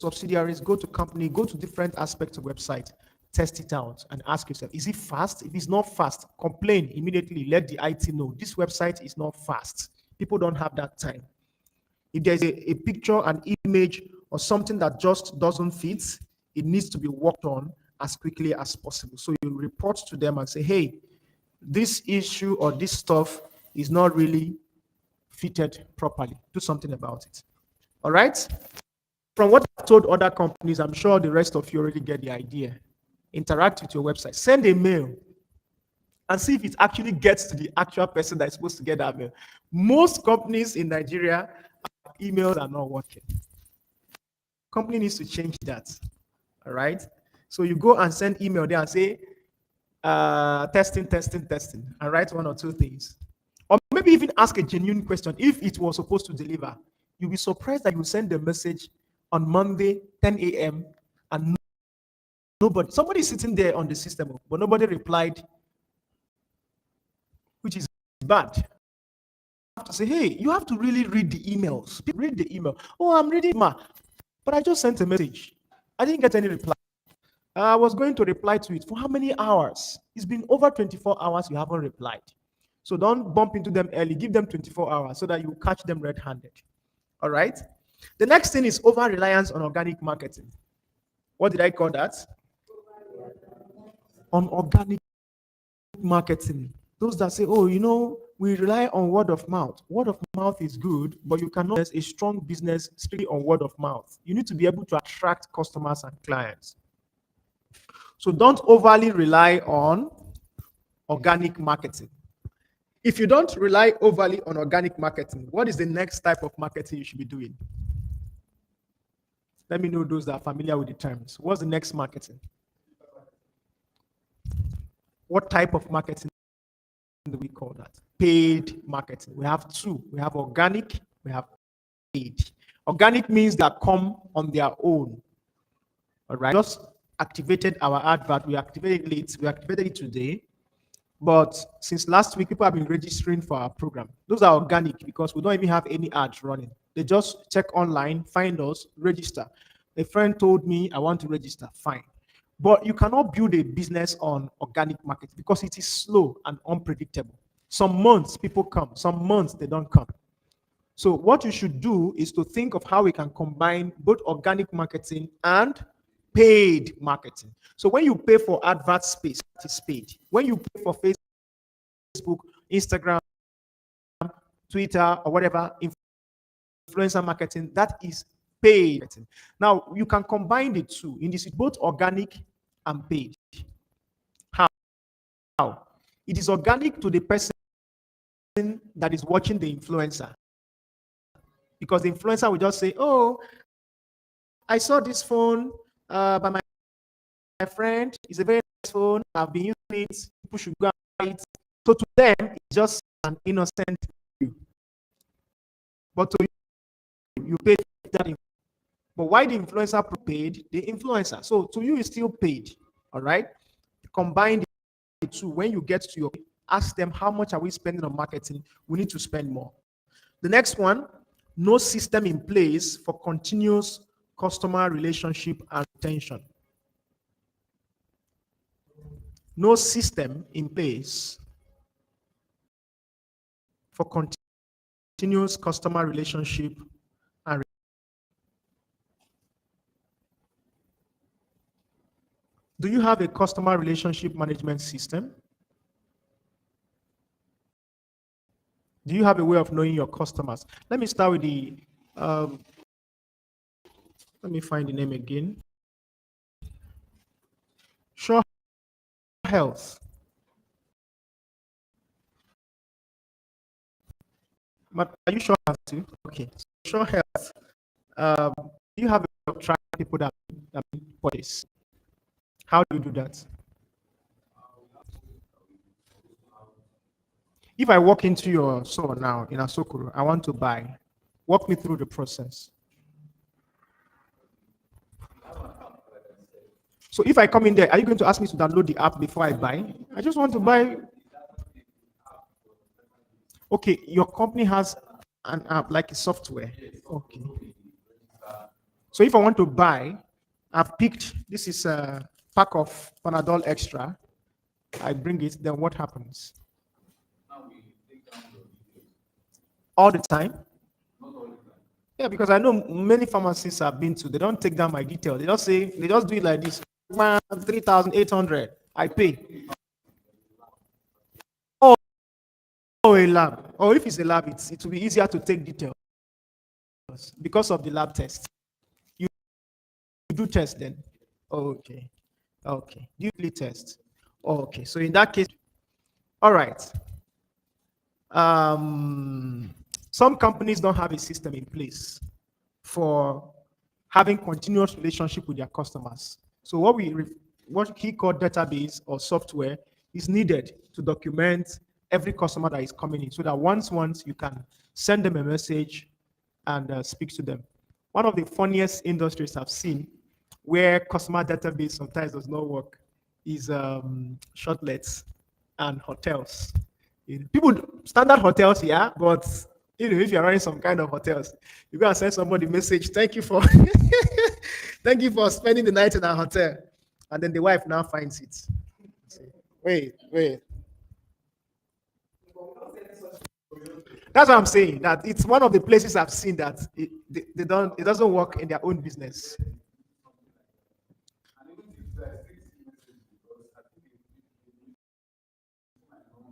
subsidiaries, go to company, go to different aspects of website, test it out and ask yourself, is it fast? If it's not fast, complain immediately, let the IT know this website is not fast. People don't have that time. If there's a picture, an image, or something that just doesn't fit, it needs to be worked on as quickly as possible. So you report to them and say, hey, this issue or this stuff is not really fitted properly. Do something about it. All right? From what I've told other companies, I'm sure the rest of you already get the idea. Interact with your website. Send a mail and see if it actually gets to the actual person that's supposed to get that mail. Most companies in Nigeria, emails are not working. Company needs to change that. All right. So you go and send email there and say, testing, and write one or two things. Or maybe even ask a genuine question. If it was supposed to deliver, you'll be surprised that you send the message on Monday, 10 a.m. and somebody sitting there on the system, but nobody replied, which is bad. You have to say, hey, you have to really read the emails. Read the email. Oh, I'm reading, but I just sent a message. I didn't get any reply. I was going to reply to it for how many hours? It's been over 24 hours you haven't replied. So don't bump into them early. Give them 24 hours so that you catch them red-handed. All right? The next thing is over-reliance on organic marketing. What did I call that? On organic marketing. Those that say, oh, we rely on word of mouth. Word of mouth is good, but you cannot have a strong business strictly on word of mouth. You need to be able to attract customers and clients. So don't overly rely on organic marketing. If you don't rely overly on organic marketing, what is the next type of marketing you should be doing? Let me know those that are familiar with the terms. What's the next marketing? What type of marketing do we call that? Paid marketing. We have two. We have organic, we have paid. Organic means that come on their own. All right. Just activated our advert. We activated it. We activated it today. But since last week, people have been registering for our program. Those are organic because we don't even have any ads running. They just check online, find us, register. A friend told me, I want to register. Fine. But you cannot build a business on organic market because it is slow and unpredictable. Some months people come, some months they don't come. So what you should do is to think of how we can combine both organic marketing and paid marketing. So when you pay for advert space, that is paid. When you pay for Facebook, Instagram, Twitter, or whatever, influencer marketing, that is paid. Now you can combine the two in this, both organic and paid. How? It is organic to the person that is watching the influencer. Because the influencer will just say, oh, I saw this phone by my friend. It's a very nice phone. I've been using it. People should go and buy it. So to them, it's just an innocent view. But to you paid that. But why the influencer paid? The influencer. So to you, it's still paid. All right? Combine the two. When you get to your, ask them, how much are we spending on marketing? We need to spend more. The next one, no system in place for continuous customer relationship and retention. No system in place for continuous customer relationship and do you have a customer relationship management system? Do you have a way of knowing your customers? Let me start with the, let me find the name again. Sure Health. But are you sure Health too? Okay. So Sure Health. Do you have a way of tracking people that purchase? How do you do that? If I walk into your store now in Asokoro, I want to buy, walk me through the process. So if I come in there, are you going to ask me to download the app before I buy? I just want to buy. Okay, your company has an app like a software. Okay. So if I want to buy, I've picked, this is a pack of Panadol Extra. I bring it, then what happens? All the time? Yeah, because I know many pharmacies I've been to, they don't take down my details. They just say, they just do it like this. 3,800. I pay. Oh, a lab. Or if it's a lab, it will be easier to take details because of the lab test. You do test then. Okay. Okay. Do you test? Okay. So in that case, all right. Some companies don't have a system in place for having continuous relationship with their customers. So what he called database or software is needed to document every customer that is coming in, so that once you can send them a message and speak to them. One of the funniest industries I've seen where customer database sometimes does not work is shortlets and hotels. People, standard hotels, yeah, but if you're running some kind of hotels, you go and send somebody a message, thank you for thank you for spending the night in our hotel. And then the wife now finds it. Wait. That's what I'm saying. That it's one of the places I've seen that it doesn't work in their own business.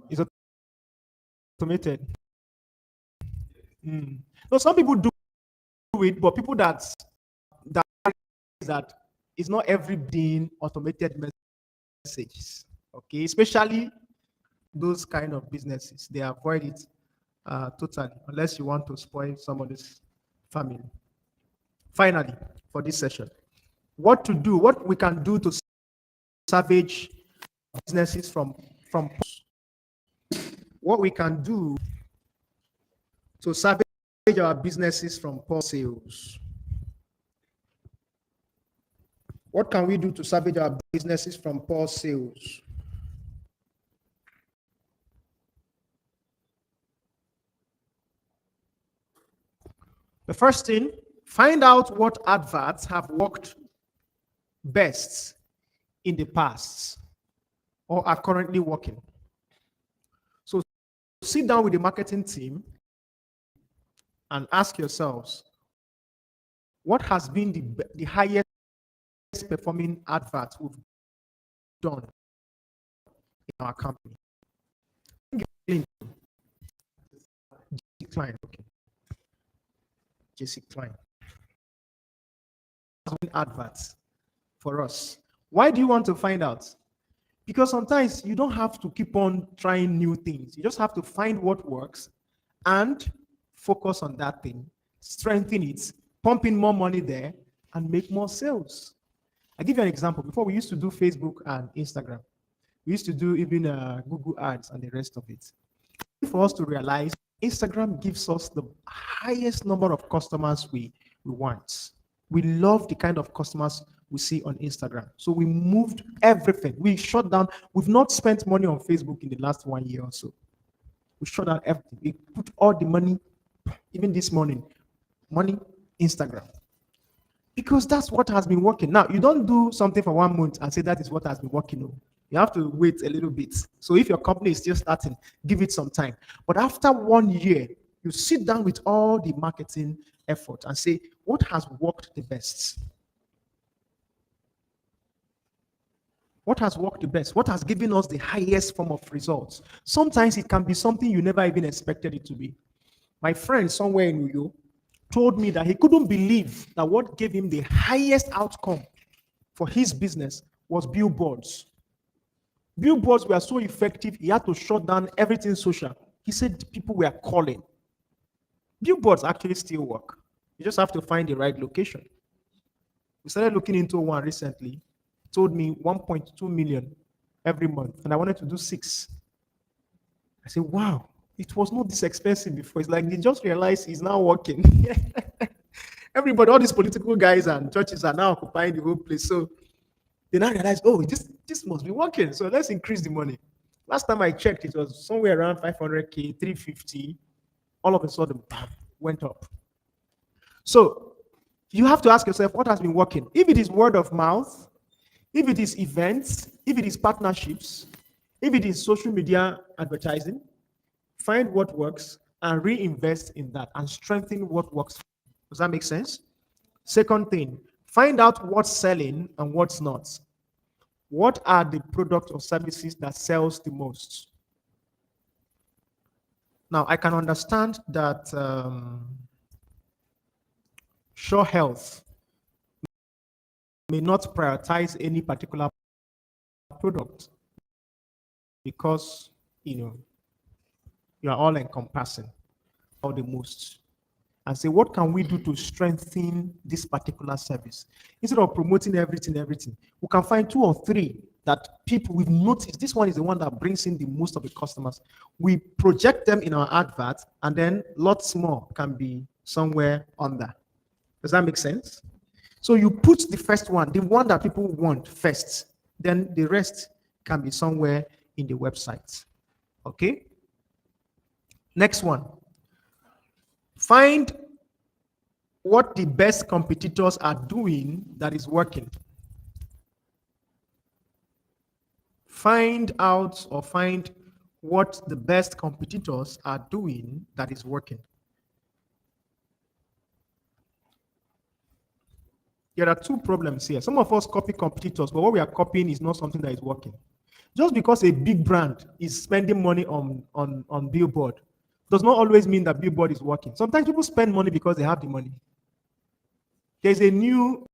It's automated. So some people do it, but people that it's not every being automated messages. Okay, especially those kind of businesses, they avoid it totally, unless you want to spoil somebody's family. Finally, for this session, what we can do to salvage businesses from what we can do to salvage our businesses from poor sales. What can we do to salvage our businesses from poor sales? The first thing, find out what adverts have worked best in the past or are currently working. So sit down with the marketing team and ask yourselves, what has been the highest performing advert we've done in our company? Klein, okay. JC Klein. Adverts for us. Why do you want to find out? Because sometimes you don't have to keep on trying new things. You just have to find what works and focus on that thing, strengthen it, pump in more money there, and make more sales. I'll give you an example. Before, we used to do Facebook and Instagram. We used to do even Google ads and the rest of it. For us to realize, Instagram gives us the highest number of customers we want. We love the kind of customers we see on Instagram. So we moved everything. We shut down. We've not spent money on Facebook in the last 1 year or so. We shut down everything. We put all the money, even this morning, money, Instagram. Because that's what has been working. Now, you don't do something for 1 month and say that is what has been working. No. You have to wait a little bit. So if your company is still starting, give it some time. But after 1 year, you sit down with all the marketing effort and say, what has worked the best? What has worked the best? What has given us the highest form of results? Sometimes it can be something you never even expected it to be. My friend somewhere in New York told me that he couldn't believe that what gave him the highest outcome for his business was billboards. Billboards were so effective, he had to shut down everything social. He said people were calling. Billboards actually still work. You just have to find the right location. We started looking into one recently. He told me 1.2 million every month, and I wanted to do 6. I said, wow, it was not this expensive before. It's like they just realized it's now working. Everybody, all these political guys and churches are now occupying the whole place. So they now realize, oh, this must be working. So let's increase the money. Last time I checked, it was somewhere around 500K, 350. All of a sudden, bam, went up. So you have to ask yourself, what has been working? If it is word of mouth, if it is events, if it is partnerships, if it is social media advertising, find what works and reinvest in that and strengthen what works. Does that make sense? Second thing, find out what's selling and what's not. What are the products or services that sells the most? Now, I can understand that Sure Health may not prioritize any particular product because, you are all encompassing all the most. And say, what can we do to strengthen this particular service? Instead of promoting everything, we can find 2 or 3 that people we've noticed. This one is the one that brings in the most of the customers. We project them in our advert, and then lots more can be somewhere under. Does that make sense? So you put the first one, the one that people want first, then the rest can be somewhere in the website. Okay? Next one. Find what the best competitors are doing that is working. Find out or find what the best competitors are doing that is working. There are 2 problems here. Some of us copy competitors, but what we are copying is not something that is working. Just because a big brand is spending money on billboard does not always mean that billboard is working. Sometimes people spend money because they have the money. There's a new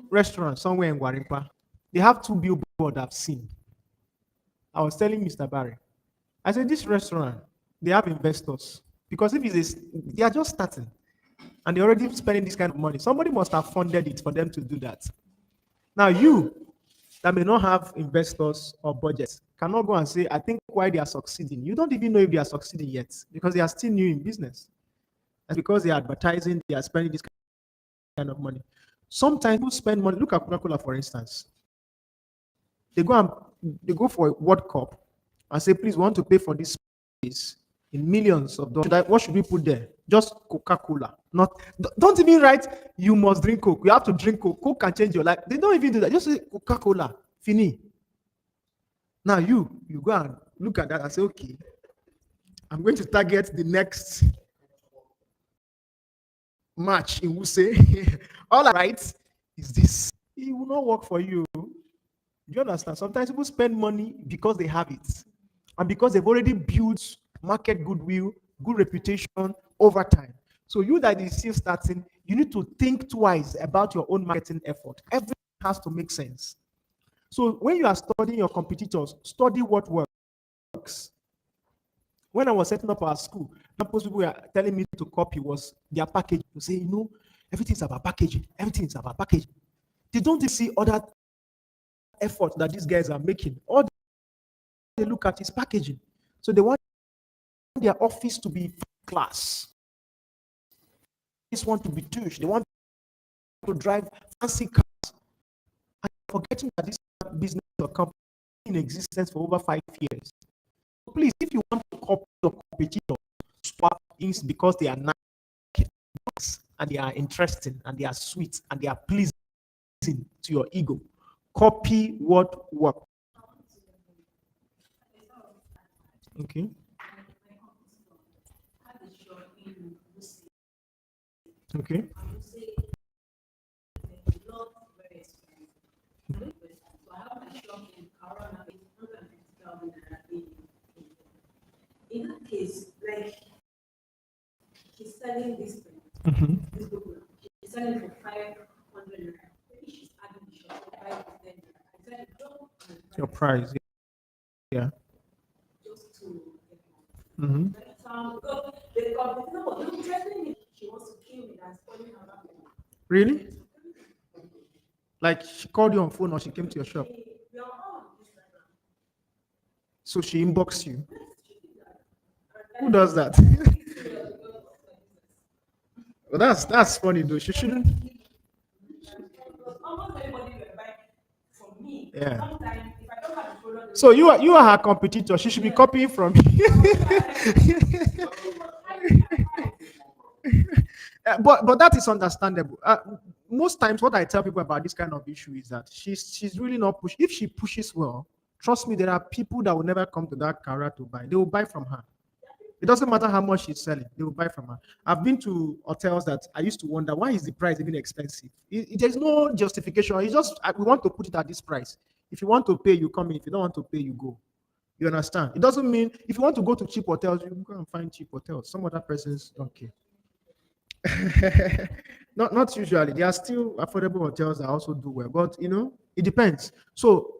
restaurant somewhere in Gwarimpa. They have 2 billboards I've seen. I was telling Mr. Barry, I said, this restaurant, they have investors. Because if they are just starting and they're already spending this kind of money, somebody must have funded it for them to do that. Now, you that may not have investors or budgets, cannot go and say, I think why they are succeeding. You don't even know if they are succeeding yet because they are still new in business. That's because they are advertising, they are spending this kind of money. Sometimes people spend money. Look at Coca-Cola, for instance. They go for a World Cup and say, please, we want to pay for this space in millions of dollars. What should we put there? Just Coca-Cola. Don't even write, you must drink Coke. You have to drink Coke. Coke can change your life. They don't even do that. Just say Coca-Cola. Fini. Now you go and look at that and say, okay, I'm going to target the next match in Wuse. All I write is this. It will not work for you. Do you understand? Sometimes people spend money because they have it and because they've already built market goodwill, good reputation over time. So you that is still starting, you need to think twice about your own marketing effort. Everything has to make sense. So when you are studying your competitors, study what works. When I was setting up our school, most people were telling me to copy was their package. To say, everything's about packaging. Everything's about packaging. They don't see other effort that these guys are making. All they look at is packaging. So they want their office to be class. They just want to be touche. They want to drive fancy cars. And forgetting that this business or company in existence for over 5 years. So please, if you want to copy your competitors, swap things because they are nice and they are interesting and they are sweet and they are pleasing to your ego. Copy what works. Okay. Okay. In that case, like she's selling this thing, this book, she's selling for 500 naira. Maybe she's adding the shop for 5 to 10 naira. I said, drop Your price. Yeah. just to get more. Mm-hmm. Because the competitor was threatening me. She wants to kill me and spoiling her market. Really? Like she called you on phone or she came to your shop? We are all on Instagram. So she inboxed you. Who does that? Well, that's funny though. She shouldn't. Almost everybody will buy from me. Yeah. Sometimes if I don't have the product, So you are her competitor. She should be copying from you. But that is understandable. Most times, what I tell people about this kind of issue is that she's really not pushing. If she pushes well, trust me, there are people that will never come to that Kara to buy. They will buy from her. It doesn't matter how much she's selling. They will buy from her. I've been to hotels that I used to wonder, why is the price even expensive? There's no justification. It's just, we want to put it at this price. If you want to pay, you come in. If you don't want to pay, you go. You understand? It doesn't mean, if you want to go to cheap hotels, you go and find cheap hotels. Some other persons don't care. Not usually. There are still affordable hotels that also do well, but it depends. So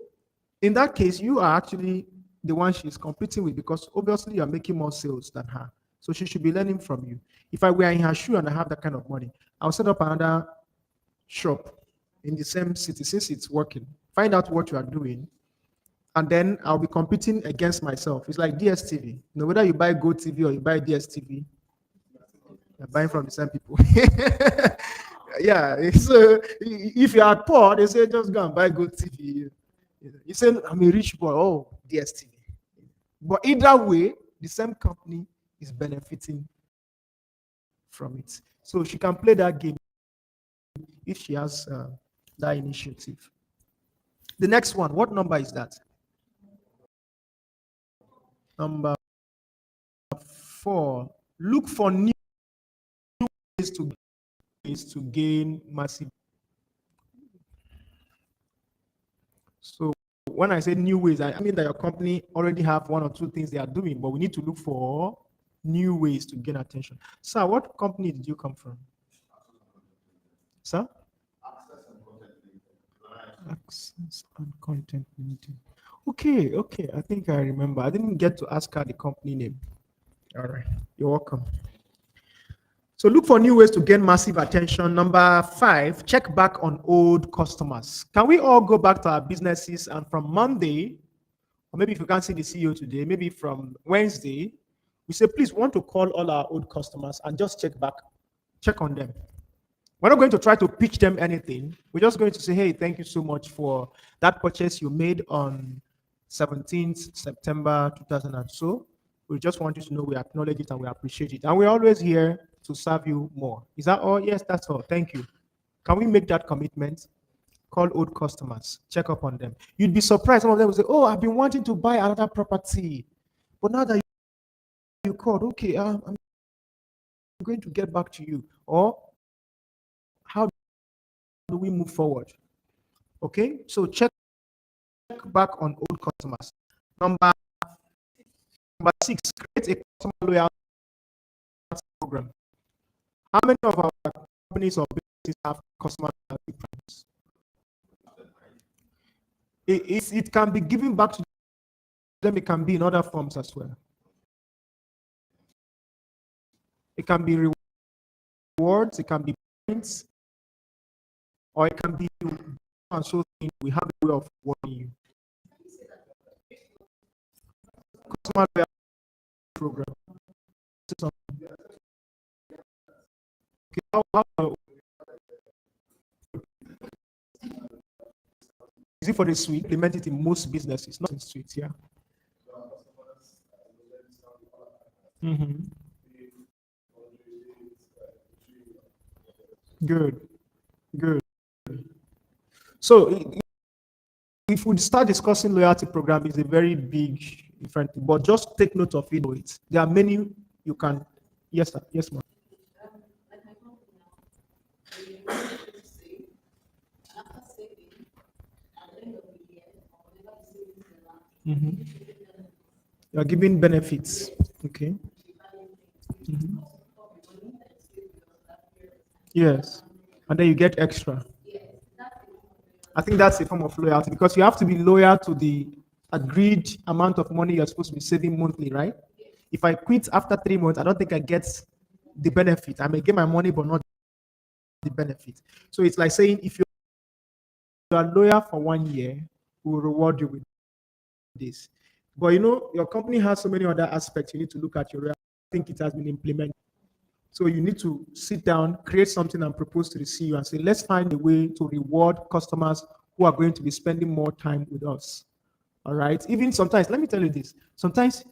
in that case, you are actually the one she's competing with because obviously you're making more sales than her. So she should be learning from you. If I were in her shoe and I have that kind of money, I'll set up another shop in the same city since it's working. Find out what you are doing, and then I'll be competing against myself. It's like DSTV. Whether you buy GoTV or you buy DSTV, you're buying from the same people. Yeah. So if you are poor, they say just go and buy GoTV. You say I'm a rich boy. Oh, DSTV. But either way, the same company is benefiting from it. So she can play that game if she has that initiative. The next one, what number is that? Number 4. Look for new ways to gain massive. So when I say new ways, I mean that your company already have 1 or 2 things they are doing, but we need to look for new ways to gain attention. Sir, what company did you come from? Sir? Access and Content Limited. Okay. I think I remember. I didn't get to ask her the company name. All right. You're welcome. So look for new ways to gain massive attention. Number 5, check back on old customers. Can we all go back to our businesses and from Monday, or maybe if you can't see the CEO today, maybe from Wednesday, we say, please, we want to call all our old customers and just check on them. We're not going to try to pitch them anything. We're just going to say, hey, thank you so much for that purchase you made on 17th September 2000 and so. We just want you to know we acknowledge it and we appreciate it. And we're always here to serve you more. Is that all? Yes, that's all. Thank you. Can we make that commitment? Call old customers, check up on them. You'd be surprised. Some of them will say, oh, I've been wanting to buy another property. But now that you called, okay, I'm going to get back to you. Or how do we move forward? Okay, so check back on old customers. Number 6, create a customer loyalty program. How many of our companies or businesses have customer loyalty programs? It can be given back to them. It can be in other forms as well. It can be rewards, it can be points, or it can be and so we have a way of rewarding you. Customer loyalty program. Okay, how is it for the suite? Implement it in most businesses, not in suites, yeah. Mm-hmm. Good. So if we start discussing loyalty program, is a very big different thing, but just take note of it. There are many you can. Yes, sir. Yes, ma'am. Like my company now, we need to save, and after saving, at the end of the year, or whenever the savings are last, Mm-hmm. You are giving benefits. Okay. Mm-hmm. Yes. And then you get extra. I think that's a form of loyalty because you have to be loyal to the agreed amount of money you're supposed to be saving monthly, right? If I quit after 3 months, I don't think I get the benefit. I may get my money, but not the benefit. So it's like saying if you are loyal for 1 year, we will reward you with this. But you know, your company has so many other aspects you need to look at your loyalty. I think it has been implemented. So you need to sit down, create something and propose to the CEO and say, let's find a way to reward customers who are going to be spending more time with us. All right. Even sometimes, let me tell you this. Sometimes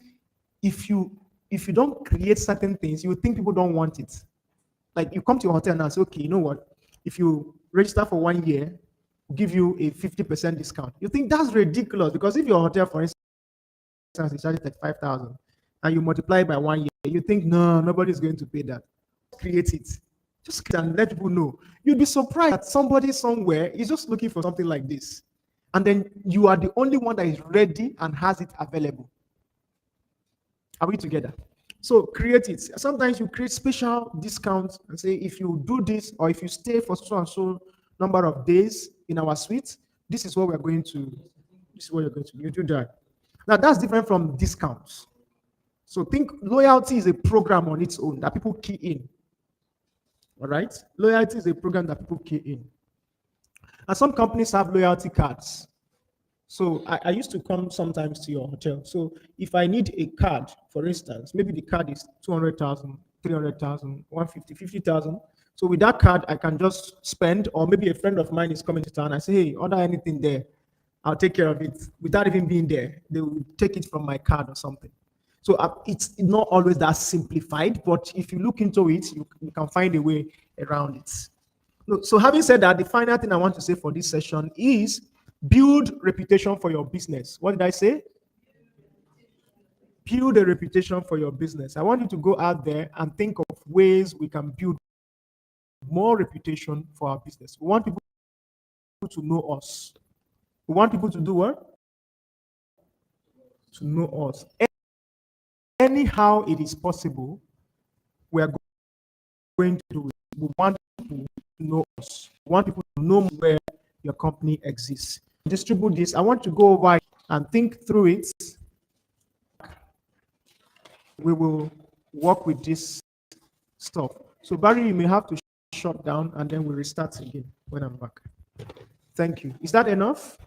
if you don't create certain things, you would think people don't want it. Like you come to your hotel now and say, okay, you know what? If you register for 1 year, we'll give you a 50% discount. You think that's ridiculous because if your hotel, for instance, is charged at 5,000 and you multiply it by 1 year, you think, no, nobody's going to pay that. Create it. Just create and let people know. You'd be surprised that somebody somewhere is just looking for something like this. And then you are the only one that is ready and has it available. Are we together? So create it. Sometimes you create special discounts and say, if you do this or if you stay for so and so number of days in our suite, this is what we're going to, this is what you're going to do. You do that. Now that's different from discounts. So think loyalty is a program on its own that people key in. All right? Loyalty is a program that people key in. And some companies have loyalty cards. So I used to come sometimes to your hotel. So if I need a card, for instance, maybe the card is 200,000, 300,000, 150, 50,000. So with that card, I can just spend, or maybe a friend of mine is coming to town. I say, hey, order anything there. I'll take care of it. Without even being there, they will take it from my card or something. So it's not always that simplified, but if you look into it, you can find a way around it. So having said that, the final thing I want to say for this session is build reputation for your business. What did I say? Build a reputation for your business. I want you to go out there and think of ways we can build more reputation for our business. We want people to know us. We want people to do what? To know us. Anyhow it is possible, we are going to do it. We want people to know us. We want people to know where your company exists. Distribute this. I want to go over and think through it. We will work with this stuff. So Barry, you may have to shut down and then we'll restart again when I'm back. Thank you. Is that enough?